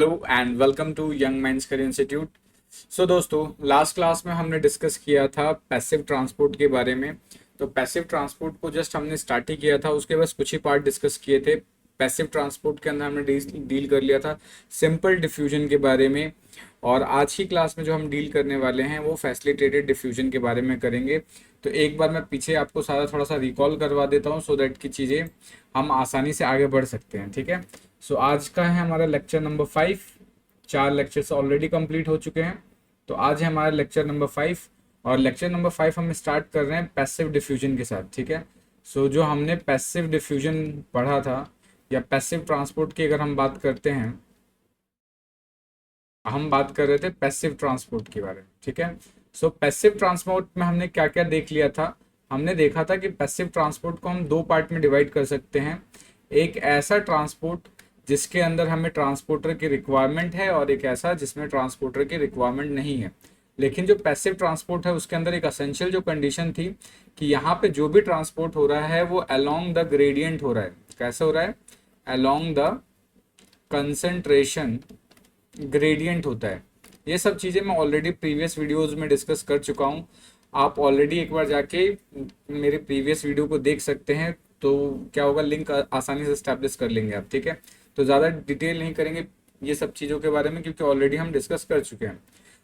Hello and welcome to young minds career institute. So दोस्तों, last class में हमने discuss किया था पैसिव ट्रांसपोर्ट के बारे में। तो पैसिव ट्रांसपोर्ट को जस्ट हमने स्टार्ट ही किया था, उसके बस कुछ ही पार्ट डिस्कस किए थे। पैसिव ट्रांसपोर्ट के अंदर हमने डील कर लिया था सिंपल डिफ्यूजन के बारे में। और आज की क्लास में जो हम डील करने वाले हैं वो फैसिलिटेटेड डिफ्यूजन के बारे में करेंगे। तो एक बार मैं पीछे आपको सारा थोड़ा सा रिकॉल करवा देता हूँ, सो दैट की चीज़ें हम आसानी से आगे बढ़ सकते हैं। ठीक है। सो आज का है हमारा lecture number 5। 4 lectures already complete हो चुके हैं, तो आज है हमारा लेक्चर नंबर 5। और लेक्चर नंबर 5 हम स्टार्ट कर रहे हैं पैसिव डिफ्यूजन के साथ। ठीक है। सो जो हमने पैसिव डिफ्यूजन पढ़ा था या पैसिव ट्रांसपोर्ट की अगर हम बात करते हैं, हम बात कर रहे थे पैसिव ट्रांसपोर्ट के बारे में। ठीक है। सो पैसिव ट्रांसपोर्ट में हमने क्या क्या देख लिया था। हमने देखा था कि पैसिव ट्रांसपोर्ट को हम दो पार्ट में डिवाइड कर सकते हैं। एक ऐसा ट्रांसपोर्ट जिसके अंदर हमें ट्रांसपोर्टर की रिक्वायरमेंट है, और एक ऐसा जिसमें ट्रांसपोर्टर की रिक्वायरमेंट नहीं है। लेकिन जो पैसिव ट्रांसपोर्ट है उसके अंदर एक असेंशियल जो कंडीशन थी कि यहाँ पे जो भी ट्रांसपोर्ट हो रहा है वो अलोंग द ग्रेडियंट हो रहा है। कैसे हो रहा है? अलोंग द कंसेंट्रेशन ग्रेडियंट होता है। ये सब चीज़ें मैं ऑलरेडी प्रीवियस वीडियोस में डिस्कस कर चुका हूँ। आप ऑलरेडी एक बार जाके मेरे प्रीवियस वीडियो को देख सकते हैं, तो क्या होगा, लिंक आसानी से स्टैब्लिश कर लेंगे आप। ठीक है। तो ज़्यादा डिटेल नहीं करेंगे ये सब चीज़ों के बारे में, क्योंकि ऑलरेडी हम डिस्कस कर चुके हैं।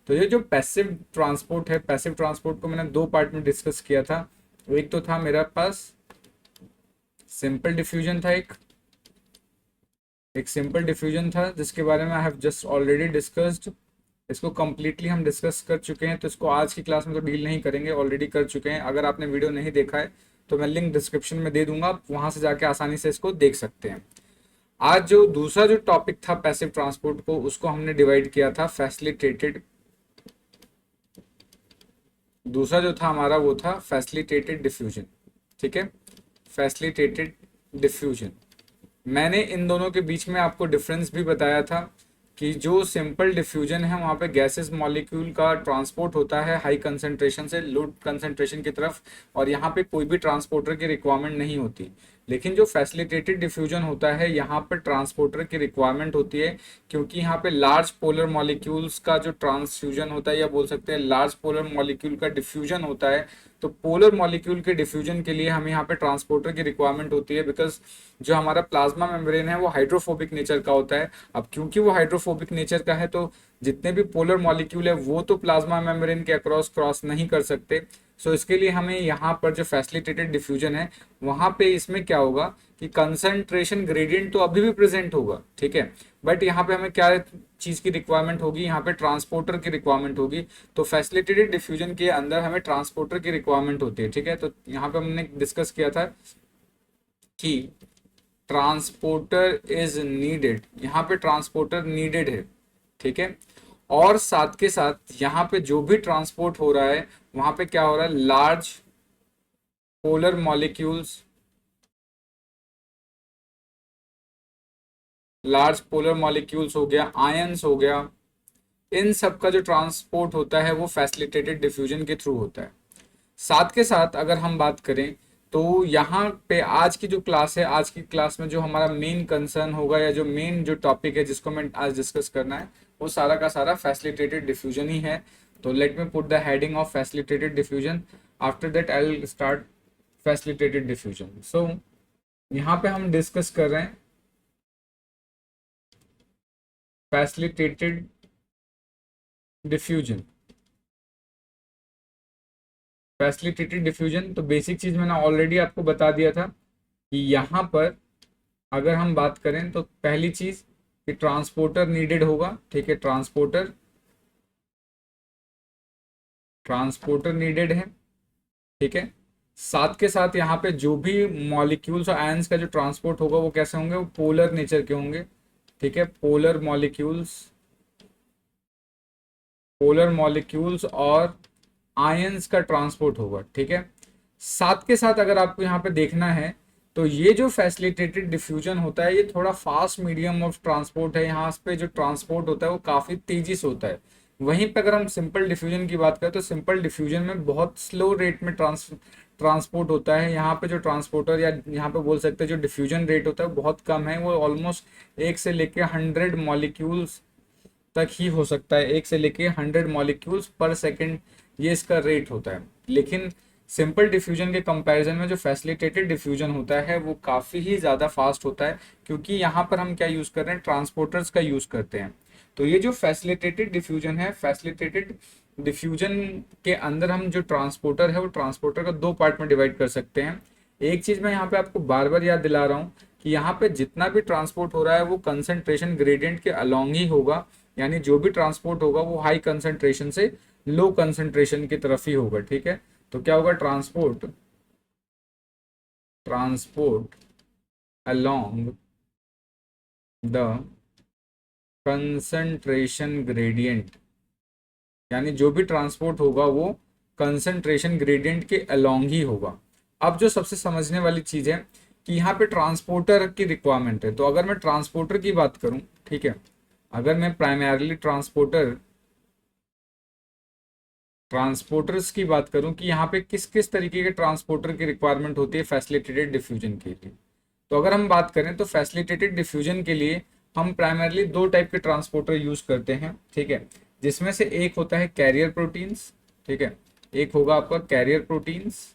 तो ये जो पैसिव ट्रांसपोर्ट है, पैसिव ट्रांसपोर्ट को मैंने दो पार्ट में डिस्कस किया था। एक तो था मेरे पास सिंपल डिफ्यूजन था, एक सिंपल डिफ्यूजन था जिसके बारे में I have just already discussed. इसको कम्प्लीटली हम डिस्कस कर चुके हैं, तो इसको आज की क्लास में तो डील नहीं करेंगे, ऑलरेडी कर चुके हैं। अगर आपने वीडियो नहीं देखा है तो मैं लिंक डिस्क्रिप्शन में दे दूंगा, आप वहां से जाके आसानी से इसको देख सकते हैं। आज जो दूसरा जो टॉपिक था पैसिव ट्रांसपोर्ट को, उसको हमने डिवाइड किया था फैसिलिटेटेड। दूसरा जो था हमारा वो था फैसिलिटेटेड डिफ्यूजन। ठीक है। Facilitated diffusion. मैंने इन दोनों के बीच में आपको डिफरेंस भी बताया था कि जो सिंपल डिफ्यूजन है वहाँ पे गैसेस मॉलिक्यूल का ट्रांसपोर्ट होता है हाई कंसंट्रेशन से लो कंसंट्रेशन की तरफ, और यहाँ पे कोई भी ट्रांसपोर्टर की रिक्वायरमेंट नहीं होती। लेकिन जो फैसिलिटेटेड डिफ्यूजन होता है यहाँ पर ट्रांसपोर्टर की रिक्वायरमेंट होती है, क्योंकि यहाँ पे लार्ज पोलर मॉलिक्यूल्स का जो ट्रांसफ्यूजन होता है, या बोल सकते हैं लार्ज पोलर मॉलिक्यूल का डिफ्यूजन होता है। तो पोलर मॉलिक्यूल के डिफ्यूजन के लिए हमें यहाँ पे ट्रांसपोर्टर की रिक्वायरमेंट होती है, बिकॉज जो हमारा प्लाज्मा मेम्ब्रेन है वो हाइड्रोफोबिक नेचर का होता है। अब क्योंकि वो हाइड्रोफोबिक नेचर का है, तो जितने भी पोलर मॉलिक्यूल है वो तो प्लाज्मा मेम्ब्रेन के अक्रॉस क्रॉस नहीं कर सकते। सो इसके लिए हमें यहाँ पर जो फैसिलिटेटेड डिफ्यूजन है वहाँ पे इसमें क्या होगा कि कंसंट्रेशन ग्रेडियंट तो अभी भी प्रेजेंट होगा। ठीक है। बट यहाँ पे हमें क्या चीज़ की रिक्वायरमेंट होगी, यहाँ पे ट्रांसपोर्टर की रिक्वायरमेंट होगी। तो फैसिलिटेटेड डिफ्यूजन के अंदर हमें ट्रांसपोर्टर की रिक्वायरमेंट होती है। ठीक है। तो यहाँ पे हमने डिस्कस किया था कि ट्रांसपोर्टर इज नीडेड। यहाँ पे ट्रांसपोर्टर नीडेड है। ठीक है। और साथ के साथ यहाँ पे जो भी ट्रांसपोर्ट हो रहा है वहां पे क्या हो रहा है, large polar molecules, large polar molecules हो गया, आयंस हो गया, इन सब का जो ट्रांसपोर्ट होता है वो फैसिलिटेटेड डिफ्यूजन के थ्रू होता है। साथ के साथ अगर हम बात करें तो यहाँ पे आज की जो क्लास है, आज की क्लास में जो हमारा मेन कंसर्न होगा या जो मेन जो टॉपिक है जिसको मैं आज डिस्कस करना है, वो सारा का सारा फैसिलिटेटेड डिफ्यूजन ही है। तो let me put the heading of facilitated diffusion. After that I will start facilitated diffusion. So यहाँ पे हम डिस्कस कर रहे हैं फैसिलिटेटेड डिफ्यूजन। फैसिलिटेटेड डिफ्यूजन, तो बेसिक चीज मैंने ऑलरेडी आपको बता दिया था कि यहाँ पर अगर हम बात करें तो पहली चीज कि ट्रांसपोर्टर नीडेड होगा। ठीक है। ट्रांसपोर्टर ट्रांसपोर्टर नीडेड है। ठीक है। साथ के साथ यहाँ पे जो भी मॉलिक्यूल्स और आयंस का जो ट्रांसपोर्ट होगा वो कैसे होंगे, वो पोलर नेचर के होंगे। ठीक है। पोलर मॉलिक्यूल्स, पोलर मॉलिक्यूल्स और आयंस का ट्रांसपोर्ट होगा। ठीक है। साथ के साथ अगर आपको यहाँ पे देखना है तो ये जो फैसिलिटेटेड डिफ्यूजन होता है ये थोड़ा फास्ट मीडियम ऑफ ट्रांसपोर्ट है। यहाँ पे जो ट्रांसपोर्ट होता है वो काफ़ी तेजी से होता है। वहीं पर अगर हम सिंपल डिफ्यूजन की बात करें तो सिंपल डिफ्यूजन में बहुत स्लो रेट में ट्रांसपोर्ट होता है। यहाँ पे जो ट्रांसपोर्टर या यहाँ पे बोल सकते हैं जो डिफ्यूजन रेट होता है वो बहुत कम है, वो ऑलमोस्ट 1 से लेके 100 मॉलिक्यूल्स तक ही हो सकता है, 1 से लेके 100 मॉलिक्यूल्स पर सेकंड, ये इसका रेट होता है। लेकिन सिंपल डिफ्यूजन के कंपैरिजन में जो फैसिलिटेटेड डिफ्यूजन होता है वो काफ़ी ही ज़्यादा फास्ट होता है, क्योंकि यहाँ पर हम क्या यूज़ कर रहे हैं, ट्रांसपोर्टर्स का यूज़ करते हैं। तो ये जो फैसिलिटेटेड डिफ्यूजन है, फैसिलिटेटेड डिफ्यूजन के अंदर हम जो ट्रांसपोर्टर है वो ट्रांसपोर्टर का 2 पार्ट में डिवाइड कर सकते हैं। एक चीज़ मैं यहाँ पे आपको बार बार याद दिला रहा हूँ कि यहाँ पे जितना भी ट्रांसपोर्ट हो रहा है वो कंसंट्रेशन ग्रेडियंट के अलोंग ही होगा, यानी जो भी ट्रांसपोर्ट होगा वो हाई कंसंट्रेशन से लो कंसंट्रेशन की तरफ ही होगा। ठीक है, तो क्या होगा, transport transport along the concentration gradient, यानी जो भी ट्रांसपोर्ट होगा वो कंसंट्रेशन ग्रेडियंट के अलोंग ही होगा। अब जो सबसे समझने वाली चीज़ है कि यहाँ पे ट्रांसपोर्टर की रिक्वायरमेंट है, तो अगर मैं ट्रांसपोर्टर की बात करूँ, ठीक है, अगर मैं प्राइमरली ट्रांसपोर्टर्स की बात करूं कि यहाँ पे किस किस तरीके के ट्रांसपोर्टर की रिक्वायरमेंट होती है फैसिलिटेटेड डिफ्यूजन के लिए, तो अगर हम बात करें तो फैसिलिटेटेड डिफ्यूजन के लिए हम प्राइमरली 2 टाइप के ट्रांसपोर्टर यूज करते हैं। ठीक है, जिसमें से एक होता है कैरियर प्रोटीन्स, ठीक है, एक होगा आपका कैरियर प्रोटीन्स।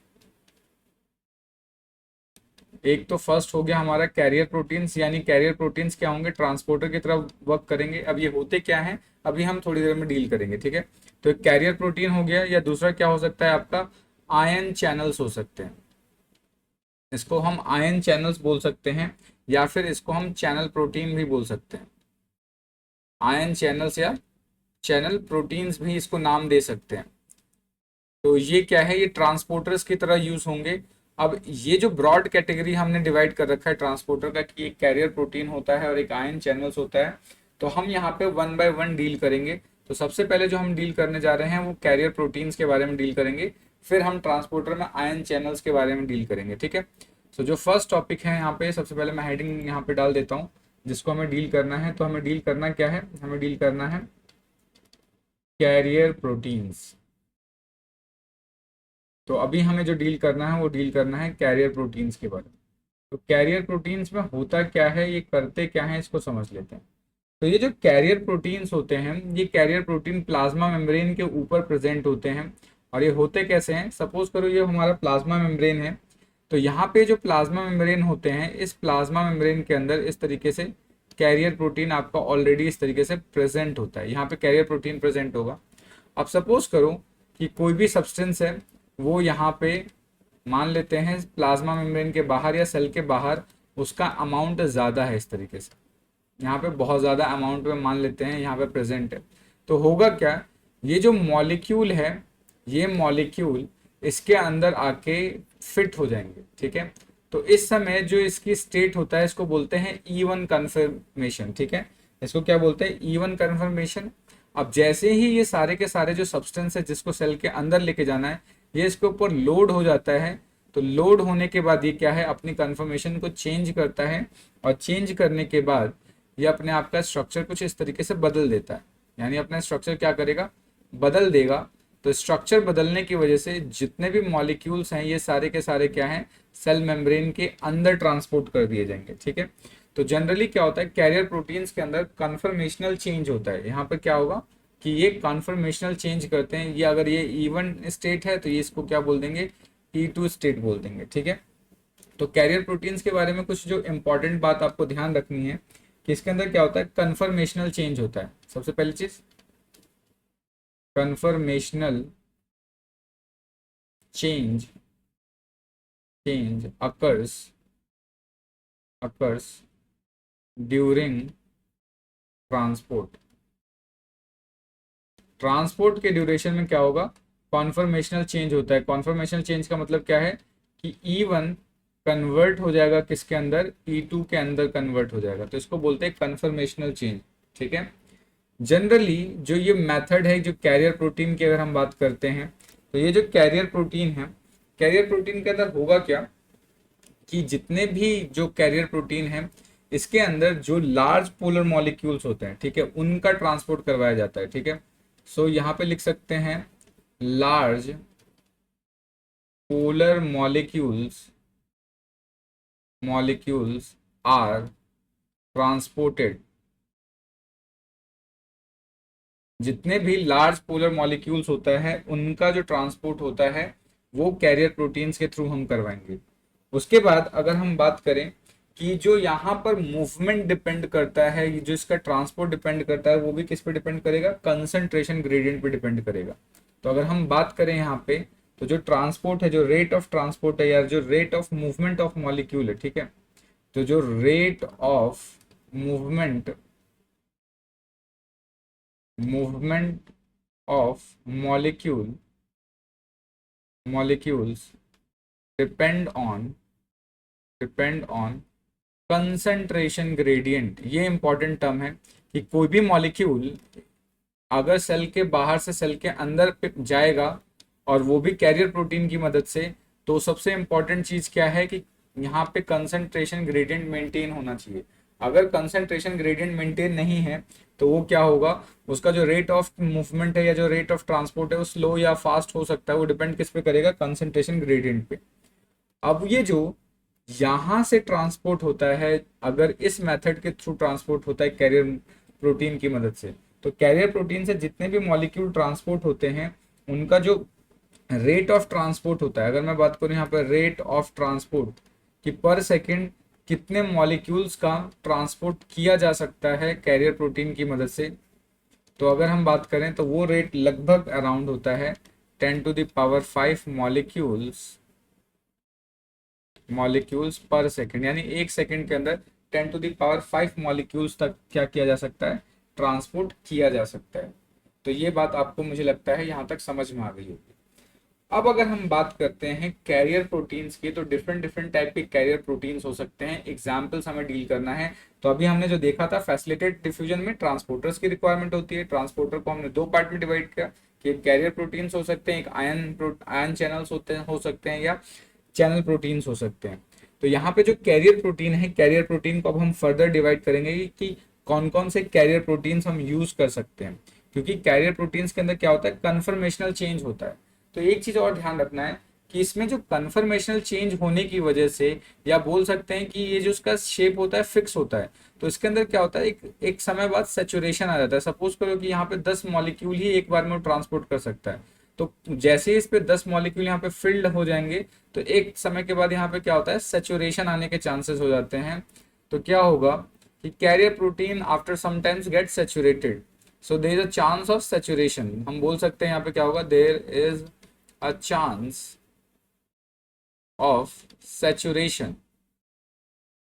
एक तो फर्स्ट हो गया हमारा कैरियर प्रोटीन्स, यानी कैरियर प्रोटीन्स क्या होंगे, ट्रांसपोर्टर की तरह वर्क करेंगे। अब ये होते क्या हैं अभी हम थोड़ी देर में डील करेंगे। ठीक है, तो एक कैरियर प्रोटीन हो गया, या दूसरा क्या हो सकता है आपका, आयन चैनल्स हो सकते हैं। इसको हम आयन चैनल्स बोल सकते हैं, या फिर इसको हम चैनल प्रोटीन भी बोल सकते हैं। आयन चैनल्स या चैनल प्रोटीन्स भी इसको नाम दे सकते हैं। तो ये क्या है, ये ट्रांसपोर्टर्स की तरह यूज होंगे। अब ये जो ब्रॉड कैटेगरी हमने डिवाइड कर रखा है ट्रांसपोर्टर का कि एक कैरियर प्रोटीन होता है और एक आयन चैनल्स होता है, तो हम यहाँ पे 1 बाय 1 डील करेंगे। तो सबसे पहले जो हम डील करने जा रहे हैं वो कैरियर प्रोटीन्स के बारे में डील करेंगे, फिर हम ट्रांसपोर्टर में आयन चैनल्स के बारे में डील करेंगे। ठीक है, तो जो फर्स्ट टॉपिक है यहाँ पे, सबसे पहले मैं हेडिंग यहाँ पे डाल देता हूँ जिसको हमें डील करना है। तो हमें डील करना क्या है, हमें डील करना है कैरियर प्रोटीन्स। तो अभी हमें जो डील करना है वो डील करना है कैरियर प्रोटीन्स के बारे में। तो कैरियर प्रोटीन्स में होता क्या है, ये करते क्या है, इसको समझ लेते हैं। तो ये जो कैरियर प्रोटीन्स होते हैं, ये कैरियर प्रोटीन प्लाज्मा मेम्ब्रेन के ऊपर प्रेजेंट होते हैं। और ये होते कैसे हैं, सपोज करो ये हमारा प्लाज्मा मेम्ब्रेन है, तो यहाँ पे जो प्लाज्मा मेम्ब्रेन होते हैं, इस प्लाज्मा मेम्ब्रेन के अंदर इस तरीके से कैरियर प्रोटीन आपका ऑलरेडी इस तरीके से प्रेजेंट होता है, यहाँ पे कैरियर प्रोटीन प्रेजेंट होगा। अब सपोज करो कि कोई भी सब्सटेंस है वो यहाँ पे मान लेते हैं प्लाज्मा मेम्ब्रेन के बाहर या सेल के बाहर उसका अमाउंट ज़्यादा है, इस तरीके से यहाँ पे बहुत ज़्यादा अमाउंट में मान लेते हैं यहाँ पे प्रेजेंट है। तो होगा क्या, ये जो मॉलिक्यूल है, ये मॉलिक्यूल इसके अंदर आके फिट हो जाएंगे। ठीक है, तो इस समय जो इसकी स्टेट होता है इसको बोलते हैं E1 कन्फर्मेशन। ठीक है, इसको क्या बोलते हैं, E1 कन्फर्मेशन। अब जैसे ही ये सारे के सारे जो सब्सटेंस है जिसको सेल के अंदर लेके जाना है, ये इसके ऊपर लोड हो जाता है। तो लोड होने के बाद ये क्या है, अपनी कन्फर्मेशन को चेंज करता है, और चेंज करने के बाद ये अपने आप का स्ट्रक्चर कुछ इस तरीके से बदल देता है। यानी अपना स्ट्रक्चर क्या करेगा, बदल देगा। तो स्ट्रक्चर बदलने की वजह से जितने भी मॉलिक्यूल्स हैं ये सारे के सारे क्या हैं, सेल मेम्ब्रेन के अंदर ट्रांसपोर्ट कर दिए जाएंगे। ठीक है, तो जनरली क्या होता है, कैरियर प्रोटीन्स के अंदर कन्फर्मेशनल चेंज होता है। यहाँ पर क्या होगा कि ये कन्फर्मेशनल चेंज करते हैं, ये अगर ये E1 स्टेट है तो ये इसको क्या बोल देंगे, E2 स्टेट बोल देंगे। ठीक है, तो कैरियर प्रोटीन्स के बारे में कुछ जो इंपॉर्टेंट बात आपको ध्यान रखनी है कि इसके अंदर क्या होता है, कन्फर्मेशनल चेंज होता है। सबसे पहली चीज, conformational change change occurs during transport. Transport के ड्यूरेशन में क्या होगा, कॉन्फर्मेशनल चेंज होता है। कॉन्फर्मेशनल चेंज का मतलब क्या है कि E1 कन्वर्ट हो जाएगा किसके अंदर, E2 के अंदर कन्वर्ट हो जाएगा, तो इसको बोलते हैं कन्फर्मेशनल चेंज। ठीक है, जनरली जो ये मेथड है, जो कैरियर प्रोटीन की अगर हम बात करते हैं, तो ये जो कैरियर प्रोटीन है, कैरियर प्रोटीन के अंदर होगा क्या कि जितने भी जो कैरियर प्रोटीन है इसके अंदर जो लार्ज पोलर मॉलिक्यूल्स होते हैं, ठीक है, उनका ट्रांसपोर्ट करवाया जाता है। ठीक है, सो यहाँ पे लिख सकते हैं large polar molecules are transported जितने भी लार्ज पोलर मॉलिक्यूल्स होता है उनका जो ट्रांसपोर्ट होता है वो कैरियर प्रोटीन्स के थ्रू हम करवाएंगे। उसके बाद अगर हम बात करें कि जो यहाँ पर मूवमेंट डिपेंड करता है, जो इसका ट्रांसपोर्ट डिपेंड करता है, वो भी किस पे डिपेंड करेगा, कंसंट्रेशन ग्रेडियंट पे डिपेंड करेगा। तो अगर हम बात करें यहाँ पे, तो जो ट्रांसपोर्ट है, जो रेट ऑफ ट्रांसपोर्ट है या जो rate of movement of molecule है, ठीक है, तो जो rate of movement movement of molecules depend on concentration gradient. ये इंपॉर्टेंट टर्म है कि कोई भी मॉलिक्यूल अगर सेल के बाहर से सेल के अंदर पे जाएगा और वो भी कैरियर प्रोटीन की मदद से, तो सबसे इंपॉर्टेंट चीज क्या है कि यहाँ पे कंसंट्रेशन ग्रेडियंट मेंटेन होना चाहिए। अगर कंसंट्रेशन ग्रेडियंट मेंटेन नहीं है तो वो क्या होगा, उसका जो रेट ऑफ मूवमेंट है या जो रेट ऑफ ट्रांसपोर्ट है वो स्लो या फास्ट हो सकता है। वो डिपेंड किस पे करेगा, कंसंट्रेशन ग्रेडियंट पे। अब ये जो यहां से ट्रांसपोर्ट होता है, अगर इस मेथड के थ्रू ट्रांसपोर्ट होता है कैरियर प्रोटीन की मदद से, तो कैरियर प्रोटीन से जितने भी मॉलिक्यूल ट्रांसपोर्ट होते हैं उनका जो रेट ऑफ ट्रांसपोर्ट होता है, अगर मैं बात करूं यहाँ पर रेट ऑफ ट्रांसपोर्ट कि पर सेकेंड कितने मॉलिक्यूल्स का ट्रांसपोर्ट किया जा सकता है कैरियर प्रोटीन की मदद से, तो अगर हम बात करें तो वो रेट लगभग अराउंड होता है 10⁵ मॉलिक्यूल्स पर सेकेंड, यानी एक सेकेंड के अंदर 10⁵ मॉलिक्यूल्स तक क्या किया जा सकता है, ट्रांसपोर्ट किया जा सकता है। तो ये बात आपको मुझे लगता है यहाँ तक समझ में आ गई होगी। अब अगर हम बात करते हैं कैरियर प्रोटीन्स की, तो डिफरेंट डिफरेंट टाइप के कैरियर प्रोटीन्स हो सकते हैं, एग्जाम्पल्स हमें डील करना है। तो अभी हमने जो देखा था फैसिलिटेटेड डिफ्यूजन में ट्रांसपोर्टर्स की रिक्वायरमेंट होती है। ट्रांसपोर्टर को हमने दो पार्ट में डिवाइड किया कि कैरियर प्रोटीन्स हो सकते हैं, एक आयन चैनल्स हो सकते हैं या चैनल प्रोटीन्स हो सकते हैं। तो यहाँ पे जो कैरियर प्रोटीन है, कैरियर प्रोटीन को अब हम फर्दर डिवाइड करेंगे कि कौन कौन से कैरियर प्रोटीन्स हम यूज कर सकते हैं, क्योंकि कैरियर प्रोटीन्स के अंदर क्या होता है, कन्फर्मेशनल चेंज होता है। तो एक चीज और ध्यान रखना है कि इसमें जो कन्फर्मेशनल चेंज होने की वजह से, या बोल सकते हैं कि ये जो उसका शेप होता है फिक्स होता है, तो इसके अंदर क्या होता है, एक समय बाद सेचुरेशन आ जाता है। सपोज करो कि यहाँ पे 10 मॉलिक्यूल ही एक बार में ट्रांसपोर्ट कर सकता है, तो जैसे ही इस पे 10 मॉलिक्यूल यहाँ पे फिल्ड हो जाएंगे, तो एक समय के बाद यहाँ पे क्या होता है, सेचुरेशन आने के चांसेस हो जाते हैं। तो क्या होगा कि carrier protein after sometimes get saturated, so there is a chance of saturation. हम बोल सकते हैं यहाँ पे क्या होगा, there is a chance of saturation।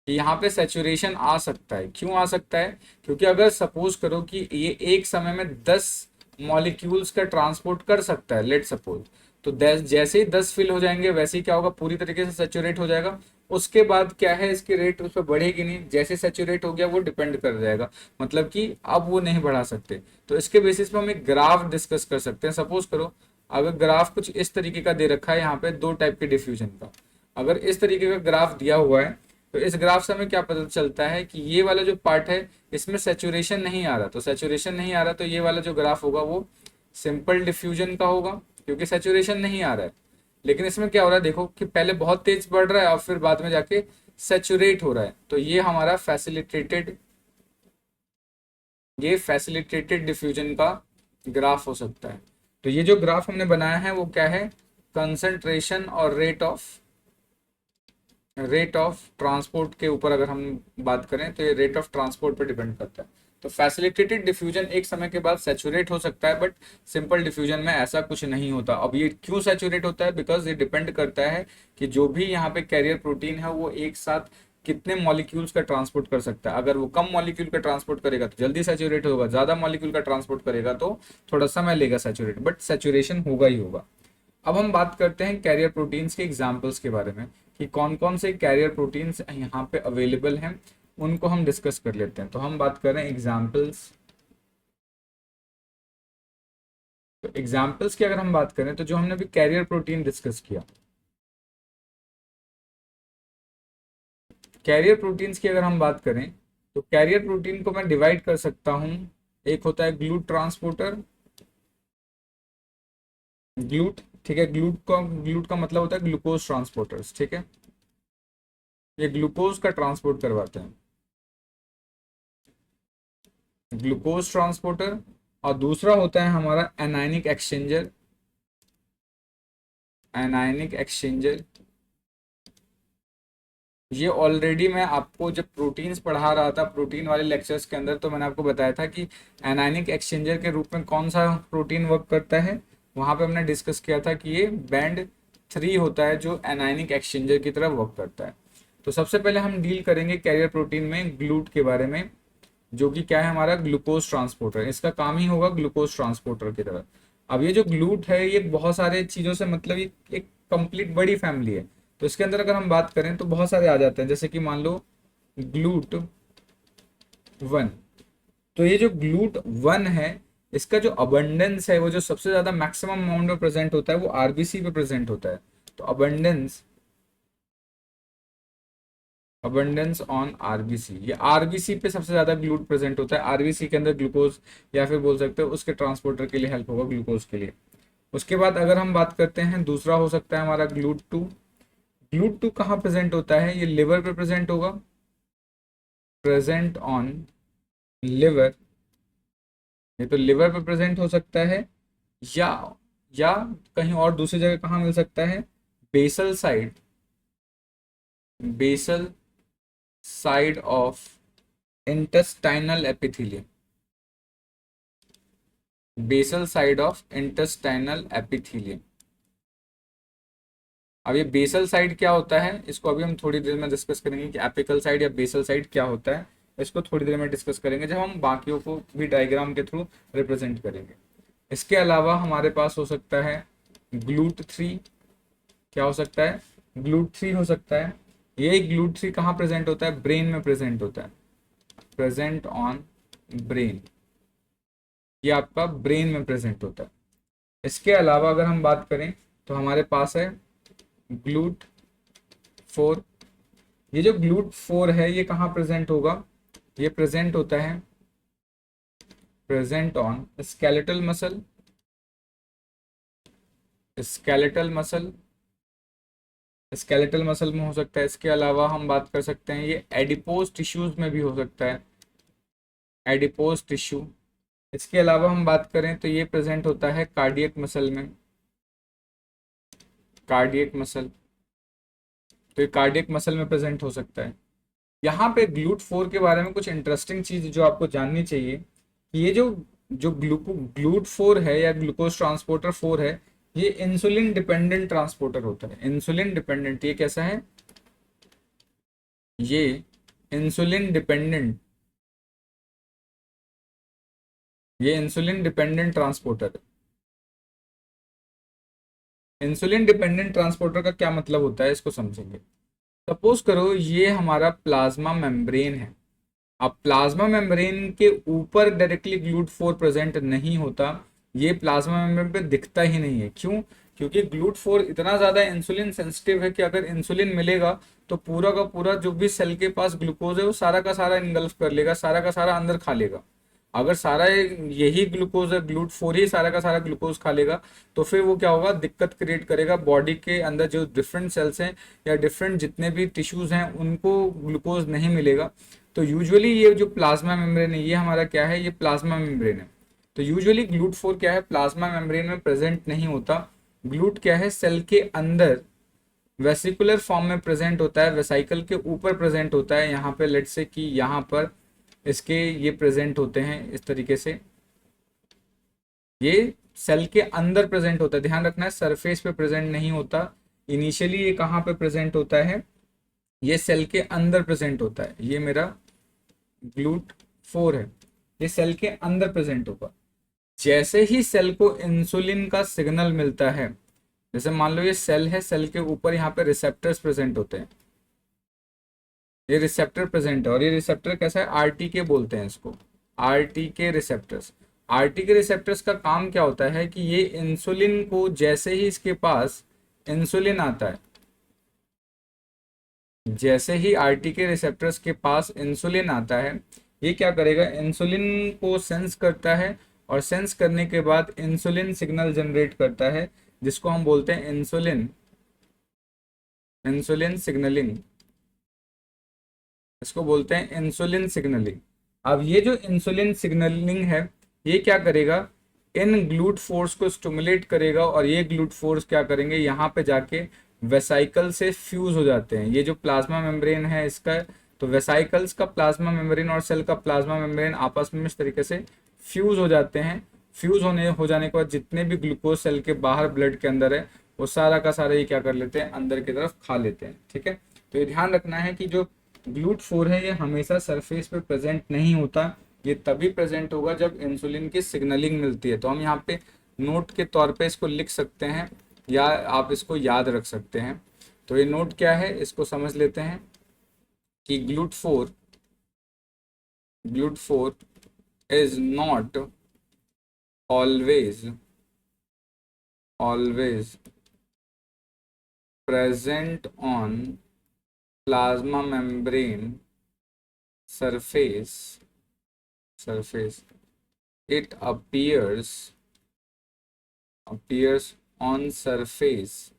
यहाँ पे saturation आ सकता है। क्यों आ सकता है, क्योंकि अगर सपोज करो कि ये एक समय में 10 मॉलिक्यूल्स का ट्रांसपोर्ट कर सकता है, लेट सपोज, तो जैसे ही 10 फिल हो जाएंगे वैसे ही क्या होगा, पूरी तरीके से सेचुरेट हो जाएगा। उसके बाद क्या है, इसकी रेट उस पर बढ़ेगी नहीं, जैसे सेचुरेट हो गया वो डिपेंड कर जाएगा, मतलब कि अब वो नहीं बढ़ा सकते। तो इसके बेसिस पे हम एक ग्राफ डिस्कस कर सकते हैं। सपोज करो अगर ग्राफ कुछ इस तरीके का दे रखा है, यहाँ पे दो टाइप के डिफ्यूजन का, अगर इस तरीके का ग्राफ दिया हुआ है, तो इस ग्राफ से हमें क्या पता चलता है कि ये वाला जो पार्ट है इसमें सेचुरेशन नहीं आ रहा, तो सेचुरेशन नहीं आ रहा तो ये वाला जो ग्राफ होगा वो सिंपल डिफ्यूजन का होगा, क्योंकि सेचुरेशन नहीं आ रहा है। लेकिन इसमें क्या हो रहा है, देखो कि पहले बहुत तेज बढ़ रहा है और फिर बाद में जाके सेचुरेट हो रहा है, तो ये हमारा फैसिलिटेटेड डिफ्यूजन का ग्राफ हो सकता है। तो ये जो ग्राफ हमने बनाया है वो क्या है, कंसंट्रेशन और रेट ऑफ ट्रांसपोर्ट के ऊपर अगर हम बात करें तो ये रेट ऑफ ट्रांसपोर्ट पे डिपेंड करता है। तो फैसिलिटेटेड डिफ्यूजन एक समय के बाद सैचुरेट हो सकता है, बट सिंपल डिफ्यूजन में ऐसा कुछ नहीं होता। अब ये क्यों सैचुरेट होता है, बिकॉज ये डिपेंड करता है कि जो भी यहाँ पे कैरियर प्रोटीन है वो एक साथ कितने मॉलिक्यूल्स का ट्रांसपोर्ट कर सकता है। अगर वो कम मॉलिक्यूल का ट्रांसपोर्ट करेगा तो जल्दी सैचुरेट होगा, ज्यादा मॉलिक्यूल का ट्रांसपोर्ट करेगा तो थोड़ा समय लेगा सैचुरेट, बट सैचुरेशन होगा ही होगा। अब हम बात करते हैं कैरियर प्रोटीन्स के एग्जाम्पल्स के बारे में कि कौन कौन से कैरियर प्रोटीन्स यहाँ पे अवेलेबल हैं, उनको हम डिस्कस कर लेते हैं। तो हम बात कर रहे हैं एग्जाम्पल्स। तो एग्जाम्पल्स की अगर हम बात करें तो जो हमने अभी कैरियर प्रोटीन डिस्कस किया, कैरियर प्रोटीन्स की अगर हम बात करें तो कैरियर प्रोटीन को मैं डिवाइड कर सकता हूं। एक होता है ग्लूट ट्रांसपोर्टर, ग्लूट, ठीक है, ग्लूट का मतलब होता है ग्लूकोज ट्रांसपोर्टर्स, ठीक है, ये ग्लूकोज का ट्रांसपोर्ट करवाते हैं, ग्लूकोज ट्रांसपोर्टर। और दूसरा होता है हमारा एनायनिक एक्सचेंजर। एनायनिक एक्सचेंजर ये ऑलरेडी मैं आपको जब प्रोटीन्स पढ़ा रहा था, प्रोटीन वाले लेक्चर्स के अंदर, तो मैंने आपको बताया था कि एनायनिक एक्सचेंजर के रूप में कौन सा प्रोटीन वर्क करता है। वहां पे हमने डिस्कस किया था कि ये बैंड 3 होता है जो एनायनिक एक्सचेंजर की तरह वर्क करता है। तो सबसे पहले हम डील करेंगे कैरियर प्रोटीन में ग्लूट के बारे में, जो कि क्या है हमारा ग्लूकोज ट्रांसपोर्टर। इसका काम ही होगा ग्लूकोज ट्रांसपोर्टर की तरह। अब ये जो ग्लूट है ये बहुत सारे चीज़ों से मतलब एक कंप्लीट बड़ी फैमिली है। तो इसके अंदर अगर हम बात करें तो बहुत सारे आ जाते हैं, जैसे कि मान लो ग्लूट 1। तो ये जो ग्लूट 1 है, इसका जो अबंडेंस है, वो जो सबसे ज्यादा मैक्सिमम अमाउंट में प्रेजेंट होता है वो आरबीसी पे प्रेजेंट होता है। तो अबंडेंस अबंडेंस ऑन आरबीसी, ये आरबीसी पे सबसे ज्यादा ग्लूट प्रेजेंट होता है। आरबीसी के अंदर ग्लूकोज, या फिर बोल सकते हो उसके ट्रांसपोर्टर के लिए हेल्प होगा ग्लूकोज के लिए। उसके बाद अगर हम बात करते हैं, दूसरा हो सकता है हमारा ग्लूट 2। ग्लूट 2 कहाँ प्रेजेंट होता है? ये लिवर पे प्रेजेंट होगा, प्रेजेंट ऑन लिवर। ये तो लिवर पे प्रेजेंट हो सकता है, या या कहीं और दूसरी जगह कहाँ मिल सकता है? Basal side, basal side of intestinal epithelium, basal side of intestinal epithelium. अब ये बेसल साइड क्या होता है, इसको अभी हम थोड़ी देर में डिस्कस करेंगे कि एपिकल साइड या बेसल साइड क्या होता है। इसको थोड़ी देर में डिस्कस करेंगे जब हम बाकियों को भी डायग्राम के थ्रू रिप्रेजेंट करेंगे। इसके अलावा हमारे पास हो सकता है ग्लूट 3। क्या हो सकता है? ग्लूट 3 हो सकता है। ये ग्लूट 3 कहाँ प्रेजेंट होता है? ब्रेन में प्रेजेंट होता है, प्रेजेंट ऑन ब्रेन। ये आपका ब्रेन में प्रेजेंट होता है। इसके अलावा अगर हम बात करें तो हमारे पास है ग्लूट 4। ये जो ग्लूट 4 है ये कहाँ प्रेजेंट होगा? ये प्रेजेंट होता है present on skeletal muscle, skeletal muscle, skeletal muscle में हो सकता है। इसके अलावा हम बात कर सकते हैं ये एडिपोज टिश्यूज में भी हो सकता है, एडिपोज टिश्यू। इसके अलावा हम बात करें तो ये प्रेजेंट होता है कार्डियक मसल में, कार्डियक मसल। तो ये कार्डियक मसल में प्रेजेंट हो सकता है। यहाँ पे ग्लूट 4 के बारे में कुछ इंटरेस्टिंग चीज जो आपको जाननी चाहिए कि ये जो जो ग्लूट 4 है या ग्लूकोज ट्रांसपोर्टर 4 है, ये इंसुलिन डिपेंडेंट ट्रांसपोर्टर होता है। इंसुलिन डिपेंडेंट, ये कैसा है? ये इंसुलिन डिपेंडेंट, ये इंसुलिन डिपेंडेंट ट्रांसपोर्टर है। इंसुलिन डिपेंडेंट ट्रांसपोर्टर का क्या मतलब होता है, इसको समझेंगे। सपोज करो ये हमारा प्लाज्मा मेम्ब्रेन है। अब प्लाज्मा मेम्ब्रेन के ऊपर डायरेक्टली ग्लूट 4 प्रेजेंट नहीं होता, ये प्लाज्मा मेम्ब्रेन पे दिखता ही नहीं है। क्यों? क्योंकि ग्लूट 4 इतना ज्यादा इंसुलिन सेंसिटिव है कि अगर इंसुलिन मिलेगा तो पूरा का पूरा जो भी सेल के पास ग्लूकोज है वो सारा का सारा इनगल्फ कर लेगा, सारा का सारा अंदर खा लेगा। अगर सारा यही ग्लूकोज है, ग्लूट 4 ही सारा का सारा ग्लूकोज खा लेगा, तो फिर वो क्या होगा, दिक्कत क्रिएट करेगा बॉडी के अंदर। जो डिफरेंट सेल्स हैं या डिफरेंट जितने भी टिश्यूज हैं उनको ग्लूकोज नहीं मिलेगा। तो यूजुअली ये जो प्लाज्मा मेम्ब्रेन है, ये हमारा क्या है? ये प्लाज्मा मेम्ब्रेन है। तो यूजुअली ग्लूट 4 क्या है? प्लाज्मा मेम्ब्रेन में प्रेजेंट नहीं होता। ग्लूट क्या है? सेल के अंदर वेसिकुलर फॉर्म में प्रेजेंट होता है, वेसाइकल के ऊपर प्रेजेंट होता है। यहाँ पे लेट्स से कि यहाँ पर इसके ये प्रेजेंट होते हैं इस तरीके से, ये सेल के अंदर प्रेजेंट होता है। ध्यान रखना है, सरफेस पे प्रेजेंट नहीं होता। इनिशियली ये कहाँ पे प्रेजेंट होता है? ये सेल के अंदर प्रेजेंट होता है। ये मेरा ग्लूट 4 है, ये सेल के अंदर प्रेजेंट होगा। जैसे ही सेल को इंसुलिन का सिग्नल मिलता है, जैसे मान लो ये सेल है, सेल के ऊपर यहाँ पे रिसेप्टर्स प्रेजेंट होते हैं, ये रिसेप्टर प्रेजेंट है। और ये रिसेप्टर कैसा है? आरटीके बोलते हैं इसको, आरटीके रिसेप्टर्स। आरटीके रिसेप्टर्स का काम क्या होता है कि ये इंसुलिन को, जैसे ही इसके पास इंसुलिन आता है, जैसे ही आरटीके रिसेप्टर्स के पास इंसुलिन आता है, ये क्या करेगा? इंसुलिन को सेंस करता है, और सेंस करने के बाद इंसुलिन सिग्नल जनरेट करता है, जिसको हम बोलते हैं इंसुलिन, इंसुलिन सिग्नलिंग। इसको बोलते हैं इंसुलिन सिग्नलिंग। अब ये जो इंसुलिन सिग्नलिंग है, ये क्या करेगा, इन ग्लूट फोर्स को स्टिमुलेट करेगा और ये ग्लूट फोर्स क्या करेंगे, यहाँ पे जाके वेसाइकल से फ्यूज हो जाते हैं। ये जो प्लाज्मा मेम्ब्रेन है इसका, तो वेसाइकल्स का प्लाज्मा मेम्ब्रेन और सेल का प्लाज्मा मेम्ब्रेन आपस में इस तरीके से फ्यूज हो जाते हैं। फ्यूज हो जाने के बाद जितने भी ग्लूकोज सेल के बाहर ब्लड के अंदर है वो सारा का सारा ये क्या कर लेते हैं, अंदर की तरफ खा लेते हैं। ठीक है, तो ये ध्यान रखना है कि जो ग्लूट फोर है ये हमेशा सरफेस पे प्रेजेंट नहीं होता, ये तभी प्रेजेंट होगा जब इंसुलिन की सिग्नलिंग मिलती है। तो हम यहाँ पे नोट के तौर पे इसको लिख सकते हैं या आप इसको याद रख सकते हैं। तो ये नोट क्या है इसको समझ लेते हैं कि GLUT four is not always present on plasma membrane surface. It appears on surface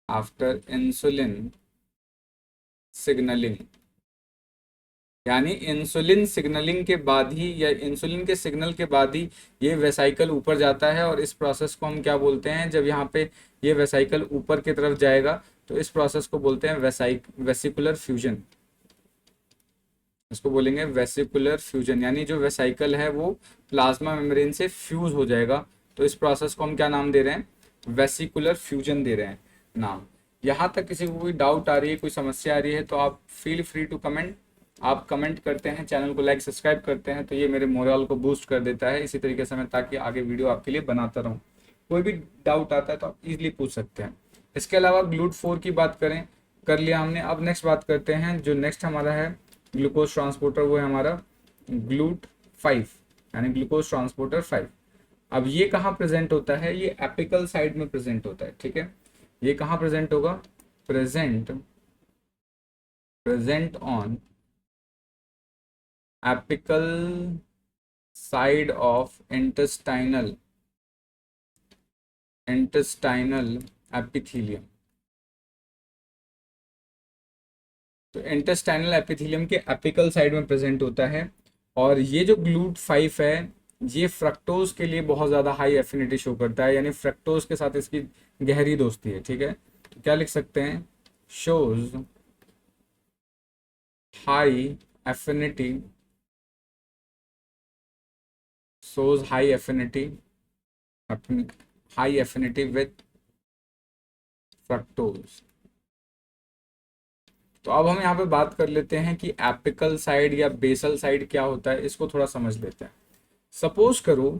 after insulin signaling, यानी इंसुलिन सिग्नलिंग के बाद ही या इंसुलिन के सिग्नल के बाद ही ये वेसाइकल ऊपर जाता है। और इस प्रोसेस को हम क्या बोलते हैं, जब यहाँ पे ये वेसाइकल ऊपर की तरफ जाएगा तो इस प्रोसेस को बोलते हैं वेसिकुलर फ्यूजन। इसको बोलेंगे वेसिकुलर फ्यूजन, यानी जो वेसाइकल है वो प्लाज्मा मेम्ब्रेन से फ्यूज हो जाएगा। तो इस प्रोसेस को हम क्या नाम दे रहे हैं, वेसिकुलर फ्यूजन दे रहे हैं नाम। यहाँ तक किसी को कोई डाउट आ रही है, कोई समस्या आ रही है तो आप फील फ्री टू कमेंट। आप कमेंट करते हैं, चैनल को लाइक सब्सक्राइब करते हैं तो ये मेरे मोरल को बूस्ट कर देता है। इसी तरीके से मैं ताकि आगे वीडियो आपके लिए बनाता रहूँ। कोई भी डाउट आता है तो आप इजीली पूछ सकते हैं। इसके अलावा ग्लूट फोर की बात कर लिया हमने। अब नेक्स्ट बात करते हैं, जो नेक्स्ट हमारा है ग्लूकोज ट्रांसपोर्टर, वो है हमारा ग्लूट 5 यानी ग्लूकोज ट्रांसपोर्टर 5। अब ये कहाँ प्रेजेंट होता है, ये एपिकल साइड में प्रेजेंट होता है। ठीक है, ये कहाँ प्रेजेंट होगा, present on apical side of intestinal epithelium। तो इंटेस्टाइनल एपिथेलियम के एपिकल साइड में प्रेजेंट होता है। और ये जो ग्लूट 5 है ये फ्रक्टोज के लिए बहुत ज़्यादा हाई एफिनिटी शो करता है, यानी फ्रक्टोज के साथ इसकी गहरी दोस्ती है। ठीक है, तो क्या लिख सकते हैं, shows high affinity with fructose। तो अब हम यहाँ पे बात कर लेते हैं कि एपिकल साइड या बेसल साइड क्या होता है, इसको थोड़ा समझ लेते हैं। सपोज करो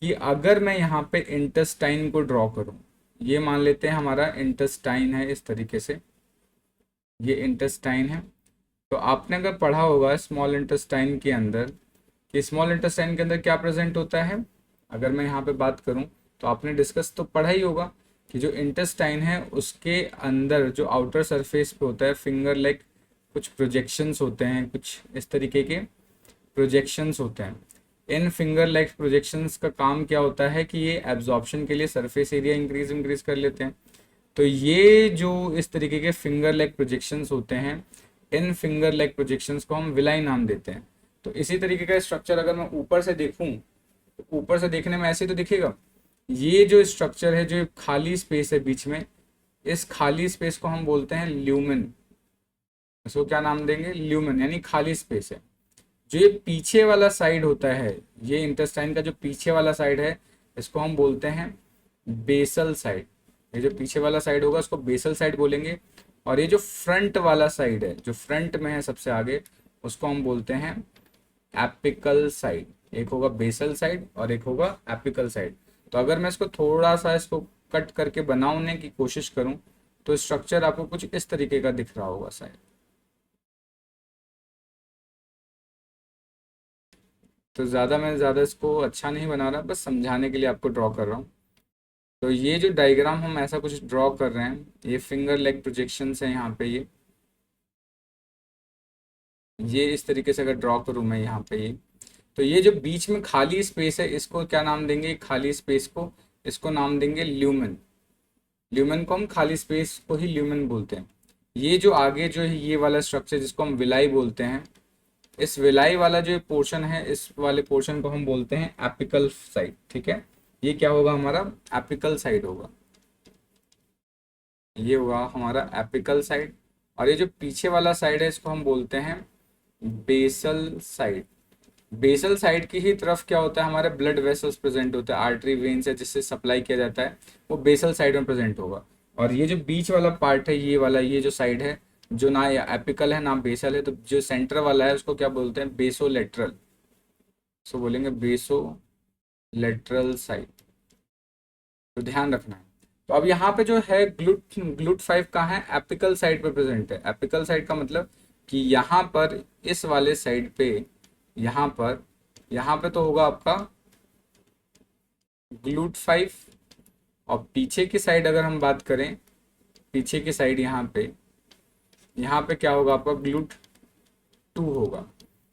कि अगर मैं यहाँ पे इंटेस्टाइन को ड्रॉ करूँ, ये मान लेते हैं हमारा इंटेस्टाइन है, इस तरीके से ये इंटेस्टाइन है। तो आपने अगर पढ़ा होगा स्मॉल इंटेस्टाइन के अंदर कि स्मॉल इंटेस्टाइन के अंदर क्या प्रेजेंट होता है, अगर मैं यहाँ पे बात करूँ तो आपने डिस्कस तो पढ़ा ही होगा कि जो इंटेस्टाइन है उसके अंदर जो आउटर सरफेस पे होता है फिंगर लाइक कुछ प्रोजेक्शंस होते हैं, कुछ इस तरीके के प्रोजेक्शंस होते हैं। इन फिंगर लाइक प्रोजेक्शंस का काम क्या होता है कि ये एब्जॉर्प्शन के लिए सरफेस एरिया इंक्रीज कर लेते हैं। तो ये जो इस तरीके के फिंगर लाइक प्रोजेक्शंस होते हैं, इन फिंगर लाइक प्रोजेक्शंस को हम विलाई नाम देते हैं। तो इसी तरीके का स्ट्रक्चर अगर मैं ऊपर से देखूं तो ऊपर से देखने में ऐसे तो दिखेगा। ये जो स्ट्रक्चर है, जो खाली स्पेस है बीच में, इस खाली स्पेस को हम बोलते हैं ल्यूमेन। इसको क्या नाम देंगे, ल्यूमेन, यानी खाली स्पेस है। जो ये पीछे वाला साइड होता है, ये इंटेस्टाइन का जो पीछे वाला साइड है इसको हम बोलते हैं बेसल साइड। ये जो पीछे वाला साइड होगा उसको बेसल साइड बोलेंगे। और ये जो फ्रंट वाला साइड है, जो फ्रंट में है सबसे आगे, उसको हम बोलते हैं एपिकल साइड। एक होगा बेसल साइड और एक होगा एपिकल साइड। तो अगर मैं इसको थोड़ा सा इसको कट करके बनाने की कोशिश करूं तो स्ट्रक्चर आपको कुछ इस तरीके का दिख रहा होगा शायद। तो मैं ज़्यादा इसको अच्छा नहीं बना रहा, बस समझाने के लिए आपको ड्रॉ कर रहा हूँ। तो ये जो डायग्राम हम ऐसा कुछ ड्रॉ कर रहे हैं, ये फिंगर लेग प्रोजेक्शंस है यहाँ पे। ये इस तरीके से अगर ड्रॉ करूँ मैं यहाँ पे ये, तो ये जो बीच में खाली स्पेस है इसको क्या नाम देंगे, खाली स्पेस को इसको नाम देंगे ल्यूमेन। ल्यूमेन को हम खाली स्पेस को ही ल्यूमेन बोलते हैं। ये जो आगे जो है ये वाला स्ट्रक्चर जिसको हम विलाई बोलते हैं, इस विलाई वाला जो पोर्शन है, इस वाले पोर्शन को हम बोलते हैं एपिकल साइड। ठीक है, ये क्या होगा हमारा एपिकल साइड होगा, ये हुआ हमारा एपिकल साइड। और ये जो पीछे वाला साइड है इसको हम बोलते हैं बेसल साइड। बेसल साइड की ही तरफ क्या होता है, हमारे ब्लड वेसल्स प्रेजेंट होते हैं, आर्टरी वेन्स है जिससे सप्लाई किया जाता है, वो बेसल साइड में प्रेजेंट होगा। और ये जो बीच वाला पार्ट है, ये वाला, ये जो साइड है, जो ना एपिकल है ना बेसल है, तो जो सेंटर वाला है उसको क्या बोलते हैं, बेसोलेटरल। सो बोलेंगे बेसो लेटरल साइड, तो ध्यान रखना है। तो अब यहाँ पे जो है ग्लूट ग्लूट 5 कहाँ है, एपिकल साइड पे प्रेजेंट है। एपिकल साइड का मतलब कि यहाँ पर इस वाले साइड पे, यहाँ पे तो होगा आपका ग्लूट 5। और पीछे की साइड अगर हम बात करें, पीछे की साइड यहाँ पे क्या होगा आपका ग्लूट 2 होगा,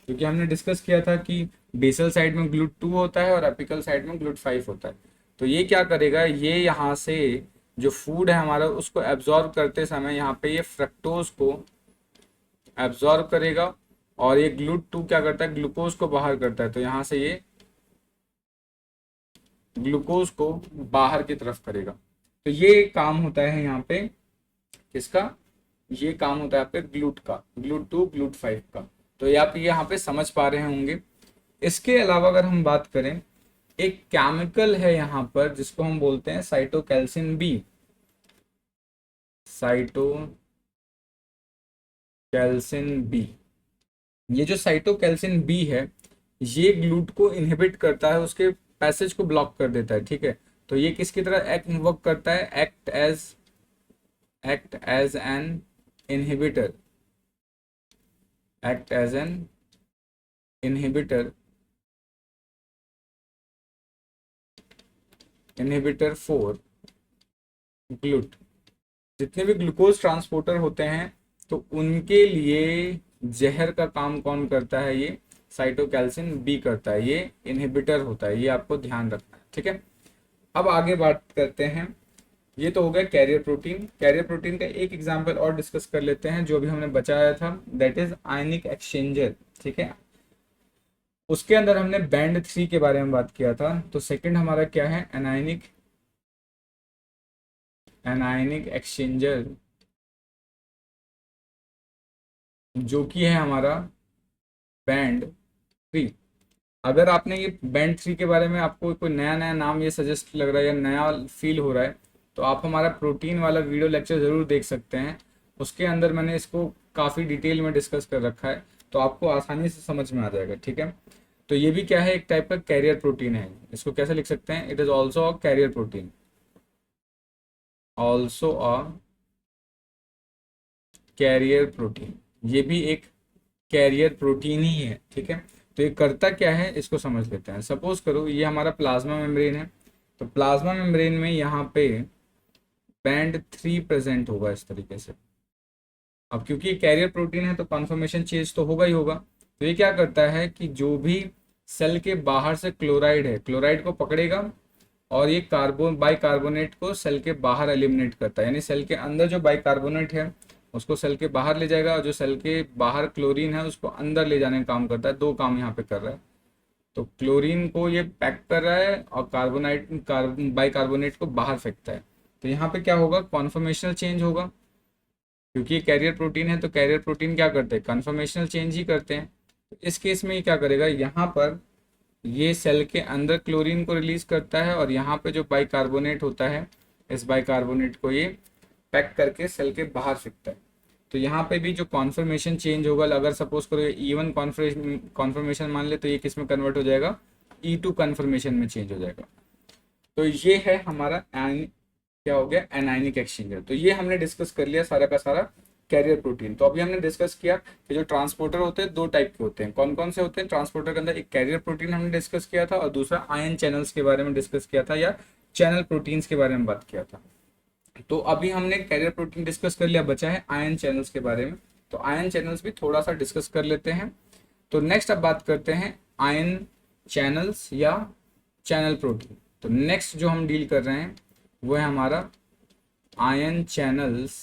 क्योंकि हमने डिस्कस किया था कि बेसल साइड में ग्लूट 2 होता है और एपिकल साइड में ग्लूट 5 होता है। तो ये क्या करेगा, ये यहाँ से जो फूड है हमारा उसको एब्जॉर्ब करते समय यहाँ पे ये फ्रक्टोज को एब्जॉर्ब करेगा, और ये ग्लूट 2 क्या करता है, ग्लूकोज को बाहर करता है। तो यहाँ से ये ग्लूकोज को बाहर की तरफ करेगा। तो ये काम होता है यहाँ पे किसका, ये काम होता है यहाँ पे ग्लूट का, ग्लूट 2 ग्लूट 5 का। तो ये आप यहाँ पे समझ पा रहे होंगे। इसके अलावा अगर हम बात करें, एक केमिकल है यहाँ पर जिसको हम बोलते हैं साइटोकैल्सिन बी। साइटोकैल्सिन बी, ये जो साइटोकैल्सिन बी है, ये ग्लूट को इनहिबिट करता है, उसके पैसेज को ब्लॉक कर देता है। ठीक है, तो ये किसकी तरह एक्ट वर्क करता है, act as an inhibitor, act as an inhibitor, inhibitor for GLUT. जितने भी ग्लूकोज ट्रांसपोर्टर होते हैं तो उनके लिए जहर का काम कौन करता है, ये साइटोकैल्सिन बी करता है, ये इनहिबिटर होता है, ये आपको ध्यान रखना है। ठीक है, अब आगे बात करते हैं। ये तो हो गया कैरियर प्रोटीन। कैरियर प्रोटीन का एक एग्जांपल और डिस्कस कर लेते हैं जो भी हमने बचाया था, दैट इज आयनिक एक्सचेंजर। ठीक है, उसके अंदर हमने बैंड 3 के बारे में बात किया था। तो सेकंड हमारा क्या है, एनायनिक एक्सचेंजर, जो कि है हमारा बैंड 3। अगर आपने ये बैंड 3 के बारे में आपको कोई नया नया नाम ये सजेस्ट लग रहा है या नया फील हो रहा है, तो आप हमारा प्रोटीन वाला वीडियो लेक्चर ज़रूर देख सकते हैं। उसके अंदर मैंने इसको काफ़ी डिटेल में डिस्कस कर रखा है, तो आपको आसानी से समझ में आ जाएगा। ठीक है, तो ये भी क्या है, एक टाइप का कैरियर प्रोटीन है। इसको कैसे लिख सकते हैं, it is also a carrier protein, also a carrier protein, ये भी एक कैरियर प्रोटीन ही है। ठीक है, तो ये करता क्या है इसको समझ लेते हैं। सपोज करो ये हमारा प्लाज्मा मेम्ब्रेन है, तो प्लाज्मा मेम्ब्रेन में यहाँ पे बैंड 3 प्रेजेंट होगा इस तरीके से। अब क्योंकि कैरियर प्रोटीन है तो कॉन्फर्मेशन चेंज तो होगा ही होगा। तो ये क्या करता है कि जो भी सेल के बाहर से क्लोराइड है, क्लोराइड को पकड़ेगा और ये कार्बन बाइकार्बोनेट को सेल के बाहर एलिमिनेट करता है, यानी सेल के अंदर जो बाइकार्बोनेट है उसको सेल के बाहर ले जाएगा, और जो सेल के बाहर क्लोरीन है उसको अंदर ले जाने का काम करता है। दो काम यहाँ पे कर रहा है, तो क्लोरीन को ये पैक कर रहा है और बाइकार्बोनेट को बाहर फेंकता है। तो यहाँ पे क्या होगा, कॉन्फर्मेशनल चेंज होगा। क्योंकि ये कैरियर प्रोटीन है तो कैरियर प्रोटीन क्या करते हैं, कन्फर्मेशनल चेंज ही करते हैं। तो इस केस में ये क्या करेगा, यहाँ पर ये सेल के अंदर क्लोरीन को रिलीज करता है, और यहाँ पे जो बाइकार्बोनेट होता है, इस बाइकार्बोनेट को ये पैक करके सेल के बाहर फेंकता है। तो यहाँ पे भी जो कॉन्फर्मेशन चेंज होगा, अगर सपोज करो E1 कॉन्फर्मेशन मान ले, तो ये किस में कन्वर्ट हो जाएगा, E2 कन्फर्मेशन में चेंज हो जाएगा। तो ये है हमारा क्या हो गया, एनायनिक एक्सचेंजर। तो ये हमने डिस्कस कर लिया सारा का सारा कैरियर प्रोटीन। तो अभी हमने डिस्कस किया कि जो ट्रांसपोर्टर होते हैं दो टाइप के होते हैं। कौन कौन से होते हैं ट्रांसपोर्टर के अंदर, एक कैरियर प्रोटीन हमने डिस्कस किया था, और दूसरा आयन चैनल्स के बारे में डिस्कस किया था, या चैनल प्रोटीन्स के बारे में बात किया था। तो अभी हमने कैरियर प्रोटीन डिस्कस कर लिया, बचा है आयन चैनल्स के बारे में। तो आयन चैनल्स भी थोड़ा सा डिस्कस कर लेते हैं। तो नेक्स्ट अब बात करते हैं आयन चैनल्स या चैनल प्रोटीन। तो नेक्स्ट जो हम डील कर रहे हैं वो है हमारा आयन चैनल्स,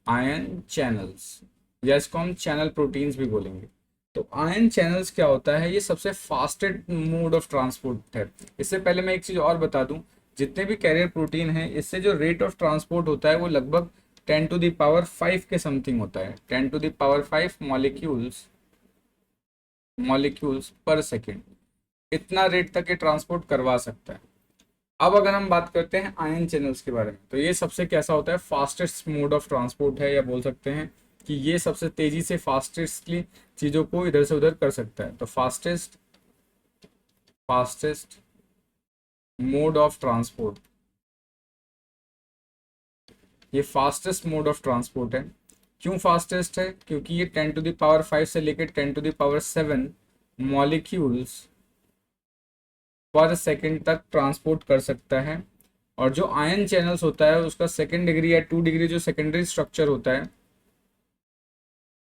आयन चैनल्स। या इसको हम चैनल प्रोटीन्स भी बोलेंगे। तो आयन चैनल्स क्या होता है, ये सबसे फास्टेस्ट मोड ऑफ ट्रांसपोर्ट है। इससे पहले मैं एक चीज़ और बता दूं, जितने भी कैरियर प्रोटीन हैं इससे जो रेट ऑफ ट्रांसपोर्ट होता है वो लगभग 10⁵ के समथिंग होता है। 10⁵ मॉलिक्यूल्स पर सेकेंड, इतना रेट तक ये ट्रांसपोर्ट करवा सकता है। अब अगर हम बात करते हैं आयन चैनल्स के बारे में, तो ये सबसे कैसा होता है, फास्टेस्ट मोड ऑफ ट्रांसपोर्ट है, या बोल सकते हैं कि ये सबसे तेजी से फास्टेस्टली चीज़ों को इधर से उधर कर सकता है। तो फास्टेस्ट मोड ऑफ ट्रांसपोर्ट, ये फास्टेस्ट मोड ऑफ ट्रांसपोर्ट है। क्यों फास्टेस्ट है, क्योंकि ये 10⁵ से लेकर 10⁵ मॉलिक्यूल्स पर सेकेंड तक ट्रांसपोर्ट कर सकता है। और जो आयन चैनल्स होता है उसका सेकेंड डिग्री या 2 डिग्री जो सेकेंडरी स्ट्रक्चर होता है,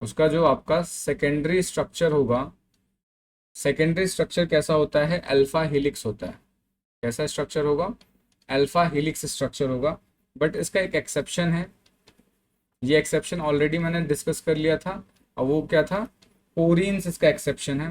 उसका जो आपका सेकेंडरी स्ट्रक्चर होगा, सेकेंडरी स्ट्रक्चर कैसा होता है, अल्फा हेलिक्स होता है। कैसा स्ट्रक्चर होगा, अल्फा हेलिक्स स्ट्रक्चर होगा। बट इसका एक एक्सेप्शन है, ये एक्सेप्शन ऑलरेडी मैंने डिस्कस कर लिया था, और वो क्या था, पोरीन्स इसका एक्सेप्शन है।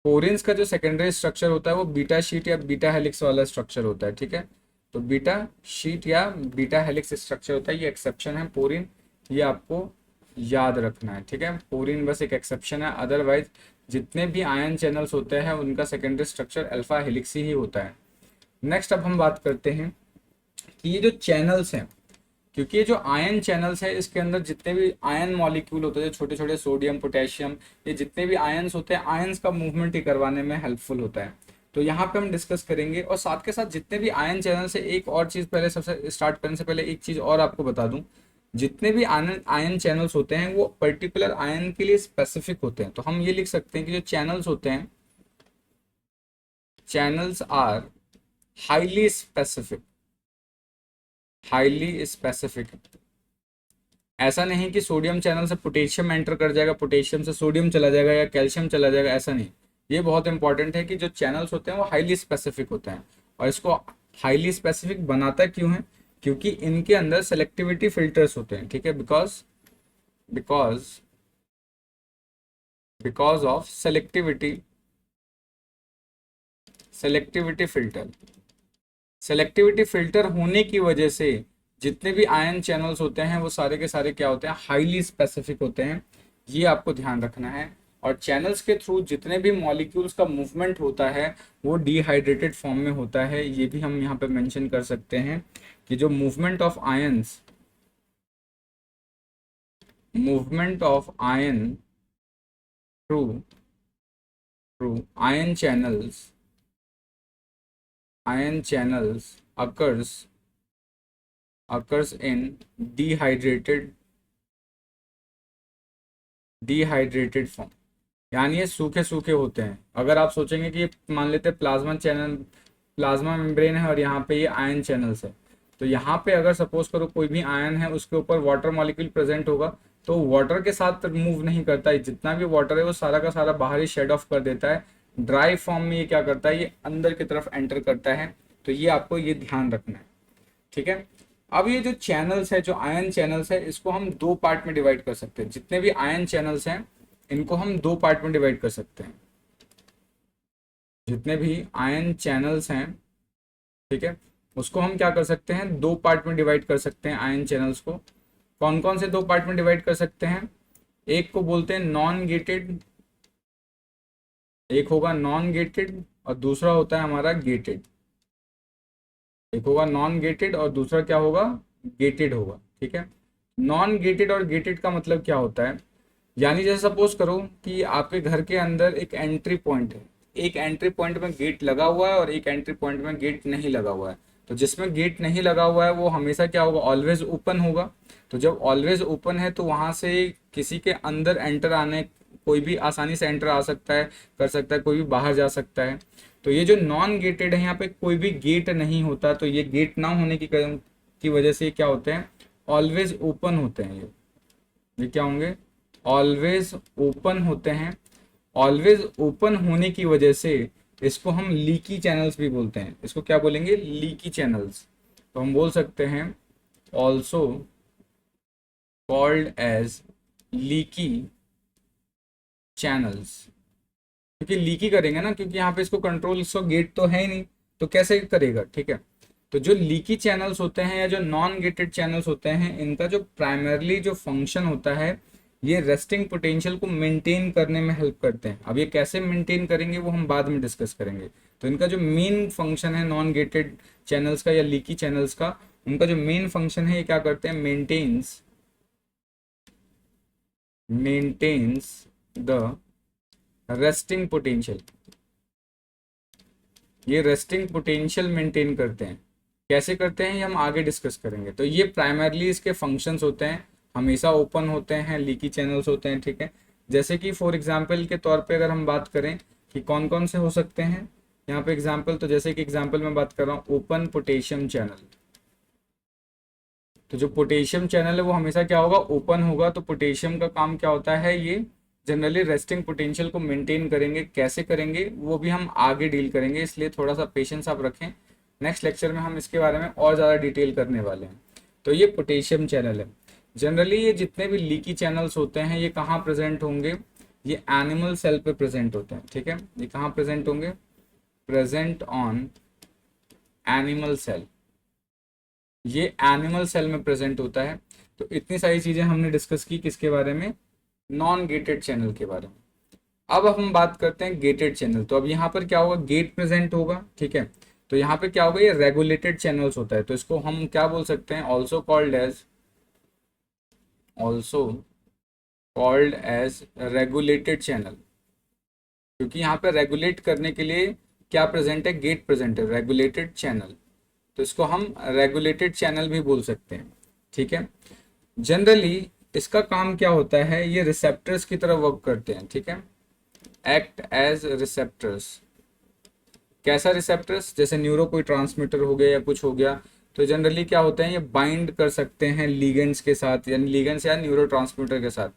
पोरीन्स का जो सेकेंडरी स्ट्रक्चर होता है वो बीटा शीट या बीटा हेलिक्स वाला स्ट्रक्चर होता है, ठीक है। तो बीटा शीट या बीटा हेलिक्स स्ट्रक्चर होता है, ये एक्सेप्शन है पोरीन, ये आपको याद रखना है, ठीक है। पोरीन बस एक एक्सेप्शन है, अदरवाइज जितने भी आयन चैनल्स होते हैं उनका सेकेंडरी स्ट्रक्चर अल्फा हेलिक्स ही होता है। नेक्स्ट अब हम बात करते हैं कि ये जो चैनल्स हैं, क्योंकि ये जो आयन चैनल्स है इसके अंदर जितने भी आयन मॉलिक्यूल होते हैं, छोटे छोटे सोडियम पोटेशियम, ये जितने भी आयन्स होते हैं, आयन्स का मूवमेंट ही करवाने में हेल्पफुल होता है। तो यहाँ पे हम डिस्कस करेंगे, और साथ के साथ जितने भी आयन चैनल से एक और चीज़ पहले, सबसे स्टार्ट करने से पहले एक चीज़ और आपको बता दूं, जितने भी आयन आयन चैनल्स होते हैं वो पर्टिकुलर आयन के लिए स्पेसिफिक होते हैं। तो हम ये लिख सकते हैं कि जो चैनल्स होते हैं, channels are highly specific, highly specific. ऐसा नहीं कि सोडियम चैनल से पोटेशियम एंटर कर जाएगा, पोटेशियम से सोडियम चला जाएगा या कैल्शियम चला जाएगा, ऐसा नहीं। ये बहुत इंपॉर्टेंट है कि जो चैनल्स होते हैं वो हाईली स्पेसिफिक होते हैं। और इसको हाईली स्पेसिफिक बनाता क्यों है, क्योंकि इनके अंदर सेलेक्टिविटी फिल्टर्स होते हैं, ठीक है। Because because because of selectivity filter, selectivity filter होने की वजह से जितने भी आयन चैनल्स होते हैं वो सारे के सारे क्या होते हैं, हाईली स्पेसिफिक होते हैं। ये आपको ध्यान रखना है। और चैनल्स के थ्रू जितने भी मॉलिक्यूल्स का मूवमेंट होता है वो डिहाइड्रेटेड फॉर्म में होता है। ये भी हम यहाँ पे मेंशन कर सकते हैं कि जो movement of ion through through ion channels occurs in dehydrated form, यानी ये सूखे सूखे होते हैं। अगर आप सोचेंगे कि मान लेते हैं प्लाज्मा मेम्ब्रेन है और यहाँ पे ये आयन चैनल्स है, तो यहाँ पे अगर सपोज करो कोई भी आयन है उसके ऊपर वाटर मॉलिक्यूल प्रेजेंट होगा, तो वाटर के साथ मूव नहीं करता है, जितना भी वाटर है वो सारा का सारा बाहर ही शेड ऑफ कर देता है। ड्राई फॉर्म में ये क्या करता है, ये अंदर की तरफ एंटर करता है। तो ये आपको ये ध्यान रखना है, ठीक है। अब ये जो चैनल्स है, जो आयन चैनल्स है, इसको हम दो पार्ट में डिवाइड कर सकते हैं। जितने भी आयन चैनल्स हैं इनको हम दो पार्ट में डिवाइड कर सकते हैं। जितने भी आयन चैनल्स हैं, ठीक है, उसको हम क्या कर सकते हैं, दो पार्ट में डिवाइड कर सकते हैं आयन चैनल्स को। कौन कौन से दो पार्ट में डिवाइड कर सकते हैं, एक को बोलते हैं नॉन गेटेड, एक होगा नॉन गेटेड और दूसरा होता है हमारा गेटेड। एक होगा नॉन गेटेड और दूसरा क्या होगा, गेटेड होगा, ठीक है। नॉन गेटेड और गेटेड का मतलब क्या होता है, यानी जैसे सपोज करो कि आपके घर के अंदर एक एंट्री पॉइंट है, एक एंट्री पॉइंट में गेट लगा हुआ है और एक एंट्री पॉइंट में गेट नहीं लगा हुआ है। तो जिसमें गेट नहीं लगा हुआ है वो हमेशा क्या होगा, ऑलवेज ओपन होगा। तो जब ऑलवेज ओपन है तो वहां से किसी के अंदर एंटर आने, कोई भी आसानी से एंटर आ सकता है, कर सकता है, कोई भी बाहर जा सकता है। तो ये जो नॉन गेटेड है, यहाँ पे कोई भी गेट नहीं होता, तो ये गेट ना होने की वजह से क्या होते हैं, ऑलवेज ओपन होते हैं। ये क्या होंगे, ऑलवेज ओपन होते हैं। ऑलवेज ओपन होने की वजह से इसको हम लीकी चैनल्स भी बोलते हैं। इसको क्या बोलेंगे, लीकी चैनल्स। तो हम बोल सकते हैं also called as leaky channels, क्योंकि लीकी करेंगे ना, क्योंकि यहाँ पे इसको कंट्रोल, इसको गेट तो है ही नहीं, तो कैसे करेगा, ठीक है। तो जो लीकी चैनल्स होते हैं या जो नॉन गेटेड चैनल्स होते हैं, इनका जो प्राइमरली जो फंक्शन होता है, ये रेस्टिंग पोटेंशियल को मेंटेन करने में हेल्प करते हैं। अब ये कैसे मेंटेन करेंगे वो हम बाद में डिस्कस करेंगे। तो इनका जो मेन फंक्शन है नॉन गेटेड चैनल्स का या लीकी चैनल्स का, उनका जो मेन फंक्शन है, ये क्या करते हैं, मेंटेन्स द रेस्टिंग पोटेंशियल। ये रेस्टिंग पोटेंशियल मेंटेन करते हैं। कैसे करते हैं ये हम आगे डिस्कस करेंगे। तो ये प्राइमरली इसके फंक्शंस होते हैं, हमेशा ओपन होते हैं, लीकी चैनल्स होते हैं, ठीक है। जैसे कि फॉर एग्जांपल के तौर पे अगर हम बात करें कि कौन कौन से हो सकते हैं यहाँ पे एग्जांपल, तो जैसे कि एग्जांपल में बात कर रहा हूँ ओपन पोटेशियम चैनल। तो जो पोटेशियम चैनल है वो हमेशा क्या होगा, ओपन होगा। तो पोटेशियम का काम क्या होता है, ये जनरली रेस्टिंग पोटेंशियल को मेंटेन करेंगे। कैसे करेंगे वो भी हम आगे डील करेंगे, इसलिए थोड़ा सा पेशेंस आप रखें। नेक्स्ट लेक्चर में हम इसके बारे में और ज़्यादा डिटेल करने वाले हैं। तो ये पोटेशियम चैनल है। जनरली ये जितने भी लीकी चैनल्स होते हैं ये कहाँ प्रेजेंट होंगे, ये एनिमल सेल पे प्रेजेंट होते हैं, ठीक है। ये कहाँ प्रेजेंट होंगे, प्रेजेंट ऑन एनिमल सेल। ये एनिमल सेल में प्रेजेंट होता है। तो इतनी सारी चीजें हमने डिस्कस की किसके बारे में, नॉन गेटेड चैनल के बारे में। अब हम बात करते हैं गेटेड चैनल। तो अब यहाँ पर क्या होगा, गेट प्रेजेंट होगा, ठीक है। तो यहाँ पे क्या होगा, ये रेगुलेटेड चैनल्स होता है। तो इसको हम क्या बोल सकते हैं, also called as regulated channel, क्योंकि यहाँ पे रेगुलेट करने के लिए क्या प्रेजेंट है, गेट प्रेजेंट है, रेगुलेटेड चैनल। तो इसको हम रेगुलेटेड चैनल भी बोल सकते हैं, ठीक है। जनरली इसका काम क्या होता है, ये रिसेप्टर्स की तरह वर्क करते हैं, ठीक है। Act as receptors. कैसा रिसेप्टर्स, जैसे न्यूरो कोई ट्रांसमीटर हो गया या कुछ हो गया, तो जनरली क्या होते हैं, ये बाइंड कर सकते हैं लिगेंड्स के साथ, यानी लिगेंड्स या न्यूरो ट्रांसमीटर के साथ।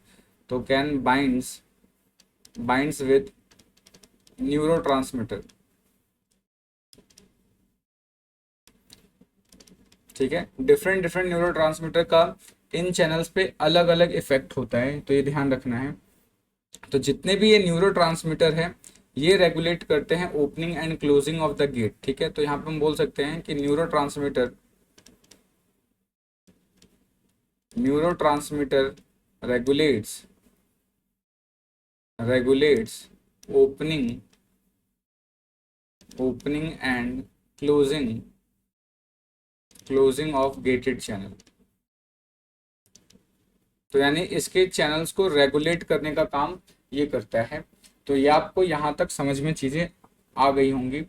तो can binds with neuro transmitter, ठीक है। डिफरेंट डिफरेंट न्यूरो ट्रांसमीटर का इन चैनल्स पे अलग अलग इफेक्ट होता है, तो ये ध्यान रखना है। तो जितने भी ये न्यूरो ट्रांसमीटर है, ये रेगुलेट करते हैं opening and closing of the gate, ठीक है। तो यहाँ पे हम बोल सकते हैं कि neuro transmitter regulates opening and closing of gated channel. तो यानी इसके चैनल्स को रेगुलेट करने का काम ये करता है। तो ये आपको यहाँ तक समझ में चीजें आ गई होंगी।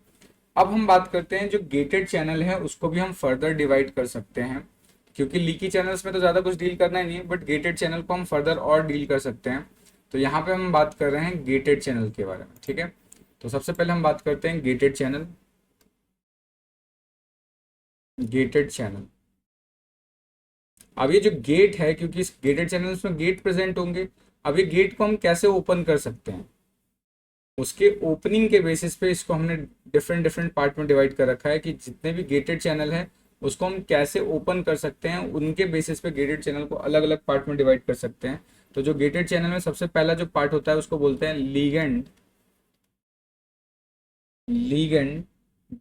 अब हम बात करते हैं जो गेटेड चैनल है उसको भी हम फर्दर डिवाइड कर सकते हैं, क्योंकि लीकी चैनल्स में तो ज़्यादा कुछ डील करना ही नहीं है, बट गेटेड चैनल को हम फर्दर और डील कर सकते हैं। तो यहाँ पे हम बात कर रहे हैं गेटेड चैनल के बारे में, ठीक है। तो सबसे पहले हम बात करते हैं गेटेड चैनल। अब ये जो गेट है, क्योंकि इस गेटेड चैनल्स में गेट प्रेजेंट होंगे, अब ये गेट को हम कैसे ओपन कर सकते हैं, उसके ओपनिंग के बेसिस पे इसको हमने डिफरेंट डिफरेंट पार्ट में डिवाइड कर रखा है कि जितने भी गेटेड चैनल है उसको हम कैसे ओपन कर सकते हैं, उनके बेसिस पे गेटेड चैनल को अलग अलग पार्ट में डिवाइड कर सकते हैं। तो जो गेटेड चैनल में सबसे पहला जो पार्ट होता है उसको बोलते हैं लीगेंड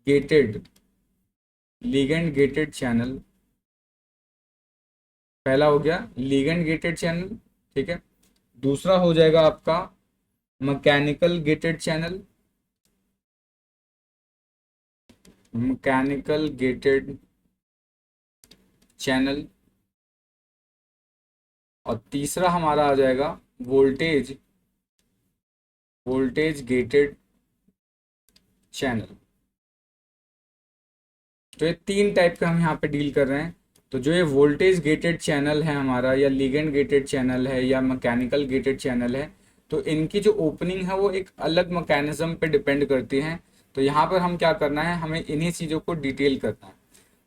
गेटेड चैनल। पहला हो गया लीगेंड गेटेड चैनल, ठीक है। दूसरा हो जाएगा आपका मैकेनिकल गेटेड चैनल। और तीसरा हमारा आ जाएगा वोल्टेज गेटेड चैनल। तो ये तीन टाइप का हम यहाँ पे डील कर रहे हैं। तो जो ये वोल्टेज गेटेड चैनल है हमारा, या लिगेंड गेटेड चैनल है, या मैकेनिकल गेटेड चैनल है, तो इनकी जो ओपनिंग है वो एक अलग मैकेनिज्म पे डिपेंड करती है। तो यहाँ पर हम क्या करना है, हमें इन्हीं चीज़ों को डिटेल करना है।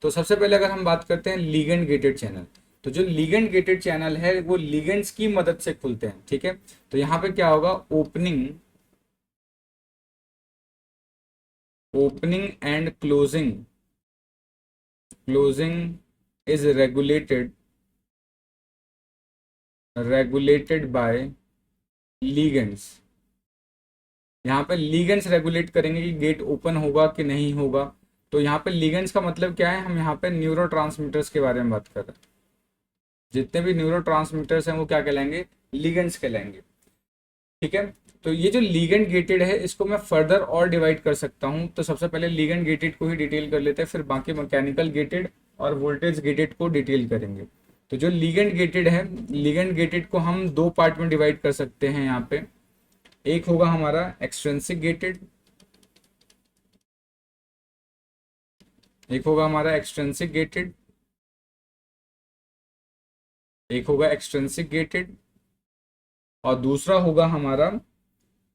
तो सबसे पहले अगर हम बात करते हैं लिगेंड गेटेड चैनल, तो जो लिगेंड गेटेड चैनल है वो लिगेंड्स की मदद से खुलते हैं, ठीक है। तो यहाँ पे क्या होगा, opening and closing is regulated by ligands. यहाँ पे लीगेंड्स रेगुलेट करेंगे कि गेट ओपन होगा कि नहीं होगा। तो यहाँ पे लीगेंड्स का मतलब क्या है, हम यहाँ पे न्यूरो के बारे में बात कर रहे हैं। जितने भी न्यूरो हैं वो क्या कहलाएंगे, लीगेंड्स कहलाएंगे। ठीक है, तो ये जो लीगेंड गेटेड है इसको मैं फर्दर और डिवाइड कर सकता हूँ। तो सबसे पहले लीगेंड गेटेड को ही डिटेल कर लेते हैं, फिर बाकी मैकेनिकल गेटेड और वोल्टेज गेटेड को डिटेल करेंगे। तो जो लीगेंड गेटेड है, लीगेंड गेटेड को हम दो पार्ट में डिवाइड कर सकते हैं यहाँ पे। एक होगा हमारा एक्सट्रिंसिक गेटेड, एक होगा हमारा एक्सट्रिंसिक गेटेड, एक होगा एक्सट्रिंसिक गेटेड, और दूसरा होगा हमारा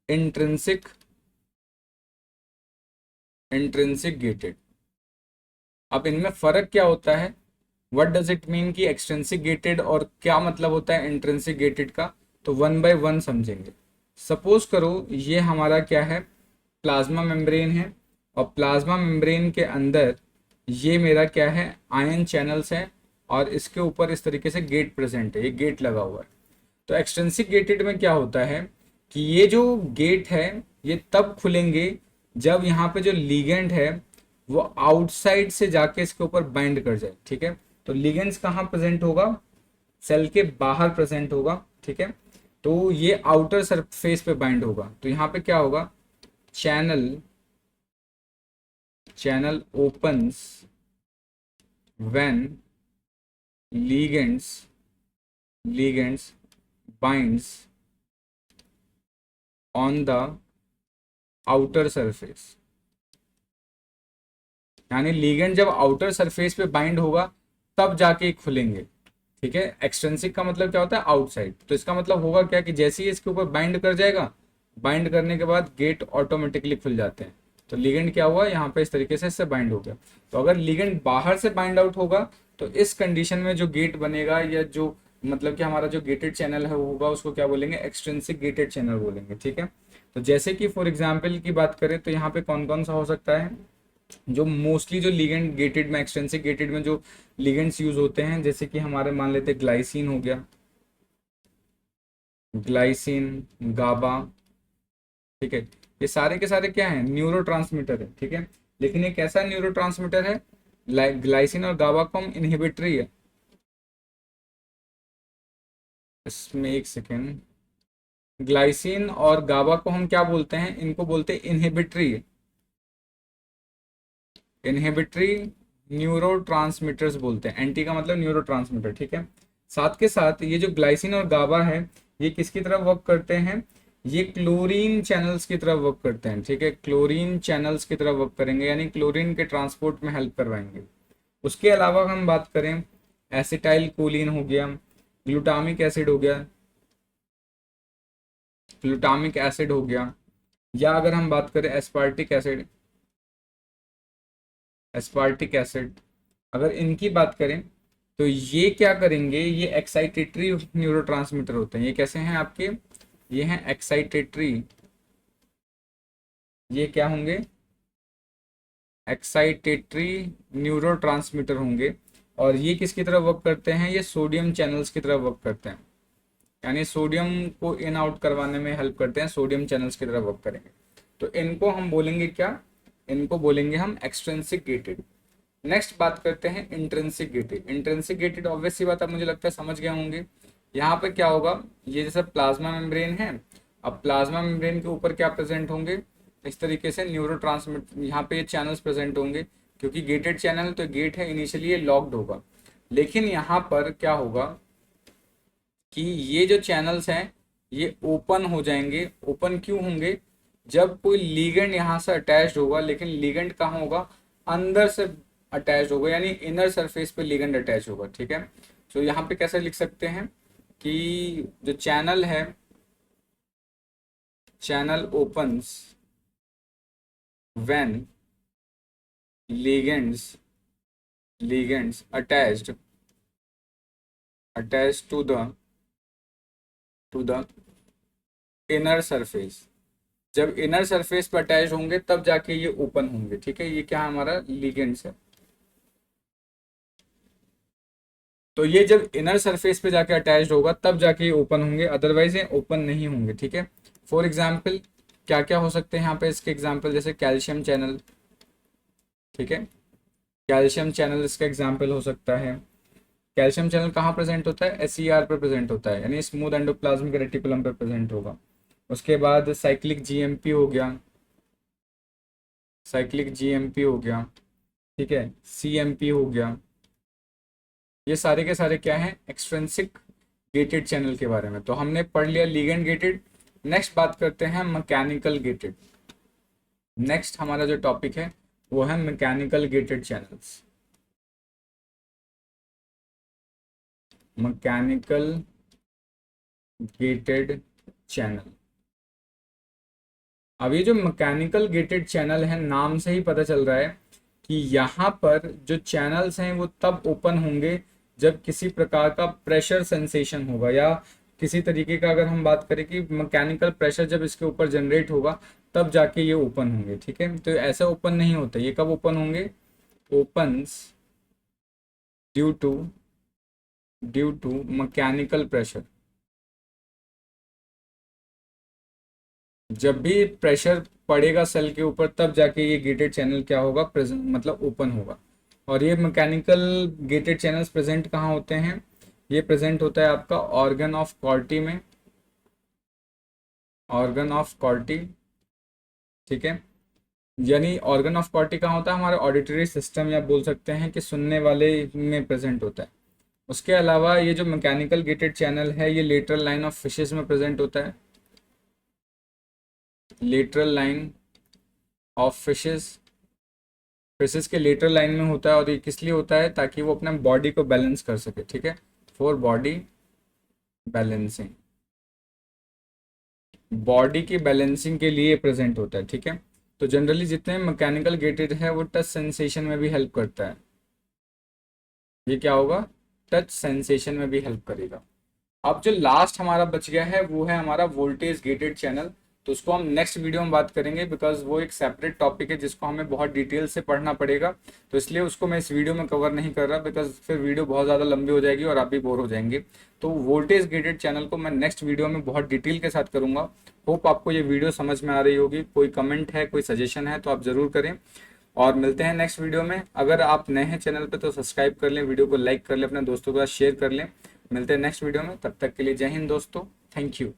इंट्रिंसिक इंट्रिंसिक गेटेड। अब इनमें फर्क क्या होता है, व्हाट डज इट मीन कि एक्सट्रिंसिक गेटेड और क्या मतलब होता है इंट्रिंसिक गेटेड का, तो वन बाय वन समझेंगे। सपोज करो ये हमारा क्या है, प्लाज्मा मेम्ब्रेन है, और प्लाज्मा मेम्ब्रेन के अंदर ये मेरा क्या है, आयन चैनल्स है, और इसके ऊपर इस तरीके से गेट प्रेजेंट है, ये गेट लगा हुआ है। तो एक्सट्रिंसिक गेटेड में क्या होता है कि ये जो गेट है ये तब खुलेंगे जब यहाँ पे जो लीगेंड है वो आउटसाइड से जाके इसके ऊपर बाइंड कर जाए। ठीक है, तो लिगेंड्स कहाँ प्रेजेंट होगा, सेल के बाहर प्रेजेंट होगा। ठीक है, तो ये आउटर सरफेस पे बाइंड होगा। तो यहाँ पे क्या होगा, channel channel opens when ligands binds on the outer surface। यानी लीगेंड जब आउटर सरफेस पे बाइंड होगा तब जाके खुलेंगे। ठीक है, एक्सट्रिंसिक का मतलब क्या होता है, आउटसाइड। तो इसका मतलब होगा क्या कि जैसे ही इसके ऊपर बाइंड कर जाएगा, बाइंड करने के बाद गेट ऑटोमेटिकली खुल जाते हैं। तो लीगेंड क्या हुआ यहाँ पे, इस तरीके से इससे बाइंड हो गया। तो अगर लीगेंड बाहर से बाइंड आउट होगा तो इस कंडीशन में जो गेट बनेगा, या जो मतलब कि हमारा जो गेटेड चैनल है वो होगा, उसको क्या बोलेंगे, एक्सट्रिंसिक गेटेड चैनल बोलेंगे। ठीक है, तो जैसे कि फॉर एग्जाम्पल की बात करें तो यहाँ पे कौन कौन सा हो सकता है, जो मोस्टली जो लिगेंड गेटेड में, एक्सटेंसिव गेटेड में जो लिगेंड्स यूज होते हैं, जैसे कि हमारे मान लेते हैं ग्लाइसिन हो गया, ग्लाइसिन, गाबा। ठीक है, ये सारे के सारे क्या है, न्यूरोट्रांसमीटर है। ठीक है, लेकिन ये कैसा न्यूरोट्रांसमीटर है, ग्लाइसिन और गाबा को हम इनहिबिटरी है इसमें, एक सेकेंड, ग्लाइसिन और गाबा को हम क्या बोलते हैं, इनको बोलते हैं इनहिबिटरी, इनहिबिटरी न्यूरोट्रांसमीटर्स बोलते हैं। एंटी का मतलब न्यूरोट्रांसमीटर। ठीक है, साथ के साथ ये जो ग्लाइसिन और गाबा है ये किसकी तरफ वर्क करते हैं, ये क्लोरीन चैनल्स की तरफ वर्क करते हैं। ठीक है, क्लोरीन चैनल्स की तरफ वर्क करेंगे, यानी क्लोरीन के ट्रांसपोर्ट में हेल्प करवाएंगे। उसके अलावा हम बात करें, एसिटाइल कोलिन हो गया, ग्लूटामिक एसिड हो गया, ग्लूटामिक एसिड हो गया, या अगर हम बात करें एस्पार्टिक एसिड, एस्पार्टिक एसिड, अगर इनकी बात करें तो ये क्या करेंगे, ये एक्साइटेटरी न्यूरोट्रांसमीटर होते हैं। ये कैसे हैं आपके, ये हैं एक्साइटेटरी, ये क्या होंगे, एक्साइटेटरी न्यूरोट्रांसमीटर होंगे। और ये किसकी तरफ वर्क करते हैं, ये सोडियम चैनल्स की तरफ वर्क करते हैं, यानी सोडियम को इन आउट करवाने में हेल्प करते हैं, सोडियम चैनल्स की तरफ वर्क करेंगे। तो इनको हम बोलेंगे क्या, इनको बोलेंगे हम एक्सट्रिंसिक गेटेड। नेक्स्ट बात करते हैं intrinsic gated. Intrinsic gated obvious सी बात, आप मुझे लगता है समझ गए होंगे। यहाँ पे क्या होगा, ये जैसे प्लाज्मा मेम्ब्रेन है, अब प्लाज्मा मेम्ब्रेन के ऊपर क्या प्रेजेंट होंगे, इस तरीके से न्यूरोट्रांसमिट, यहाँ पे ये चैनल्स प्रेजेंट होंगे। क्योंकि गेटेड चैनल तो गेट है, इनिशियली ये लॉक्ड होगा, लेकिन यहाँ पर क्या होगा कि ये जो चैनल्स हैं ये ओपन हो जाएंगे। ओपन क्यों होंगे, जब कोई लीगेंड यहाँ से अटैच्ड होगा, लेकिन लीगेंड कहाँ होगा, अंदर से अटैच होगा, यानी इनर सरफेस पे लिगेंड अटैच होगा। ठीक है, तो यहाँ पे कैसे लिख सकते हैं कि जो चैनल है, channel opens when ligands ligands attached to the inner surface। जब इनर सरफेस पर अटैच होंगे तब जाके ये ओपन होंगे। ठीक है, ये क्या हमारा लिगेंड्स है। तो ये जब इनर सरफेस पे जाके अटैच्ड होगा तब जाके ये ओपन होंगे, अदरवाइज ये ओपन नहीं होंगे। ठीक है, फॉर एग्जाम्पल क्या क्या हो सकते हैं यहाँ पे इसके एग्जाम्पल, जैसे कैल्शियम चैनल। ठीक है, कैल्शियम चैनल इसका एग्जाम्पल हो सकता है। कैल्शियम चैनल कहाँ प्रेजेंट होता है, SCR पे प्रेजेंट होता है, यानी स्मूथ एंडोप्लाज्मिक रेटिकुलम पे प्रेजेंट होगा। उसके बाद साइक्लिक GMP हो गया, साइक्लिक GMP हो गया। ठीक है, CMP हो गया। ये सारे के सारे क्या हैं, एक्सट्रिंसिक गेटेड चैनल के बारे में तो हमने पढ़ लिया लिगेंड गेटेड। नेक्स्ट बात करते हैं मैकेनिकल गेटेड। नेक्स्ट हमारा जो टॉपिक है वो है mechanical gated channels. Mechanical gated channel. अब ये जो मैकेनिकल गेटेड चैनल है, नाम से ही पता चल रहा है कि यहाँ पर जो चैनल्स हैं वो तब ओपन होंगे जब किसी प्रकार का प्रेशर सेंसेशन होगा, या किसी तरीके का अगर हम बात करें कि मैकेनिकल प्रेशर जब इसके ऊपर जनरेट होगा तब जाके ये ओपन होंगे। ठीक है, तो ऐसा ओपन नहीं होता। ये कब ओपन होंगे, opens due to mechanical pressure. जब भी प्रेशर पड़ेगा सेल के ऊपर तब जाके ये गेटेड चैनल क्या होगा, प्रेजेंट मतलब ओपन होगा। और ये मैकेनिकल गेटेड चैनल्स प्रेजेंट कहाँ होते हैं, ये प्रेजेंट होता है आपका ऑर्गन ऑफ कॉर्टी में, ऑर्गन ऑफ कॉर्टी। ठीक है, यानी ऑर्गन ऑफ कॉर्टी कहाँ होता है, हमारे ऑडिटरी सिस्टम, या बोल सकते हैं कि सुनने वाले में प्रेजेंट होता है। उसके अलावा ये जो मैकेनिकल गेटेड चैनल है ये लेटरल लाइन ऑफ फिशेस में प्रेजेंट होता है, lateral line of fishes, fishes के लेटरल लाइन में होता है। और ये किस लिए होता है, ताकि वो अपना बॉडी को बैलेंस कर सके। ठीक है, फॉर बॉडी बैलेंसिंग, बॉडी की बैलेंसिंग के लिए प्रेजेंट होता है। ठीक है, तो जनरली जितने मैकेनिकल गेटेड है वो टच सेंसेशन में भी हेल्प करता है। ये क्या होगा, टच सेंसेशन में भी हेल्प करेगा। अब जो लास्ट हमारा बच गया है वो है हमारा वोल्टेज गेटेड चैनल। तो उसको हम नेक्स्ट वीडियो में बात करेंगे, बिकॉज वो एक सेपरेट टॉपिक है जिसको हमें बहुत डिटेल से पढ़ना पड़ेगा। तो इसलिए उसको मैं इस वीडियो में कवर नहीं कर रहा, बिकॉज फिर वीडियो बहुत ज़्यादा लंबी हो जाएगी और आप भी बोर हो जाएंगे। तो वोल्टेज गेटेड चैनल को मैं नेक्स्ट वीडियो में बहुत डिटेल के साथ करूँगा। होप आपको ये वीडियो समझ में आ रही होगी। कोई कमेंट है, कोई सजेशन है तो आप ज़रूर करें, और मिलते हैं नेक्स्ट वीडियो में। अगर आप नए हैं चैनल पे तो सब्सक्राइब कर लें, वीडियो को लाइक कर लें, अपने दोस्तों के साथ शेयर कर लें। मिलते हैं नेक्स्ट वीडियो में, तब तक के लिए जय हिंद दोस्तों, थैंक यू।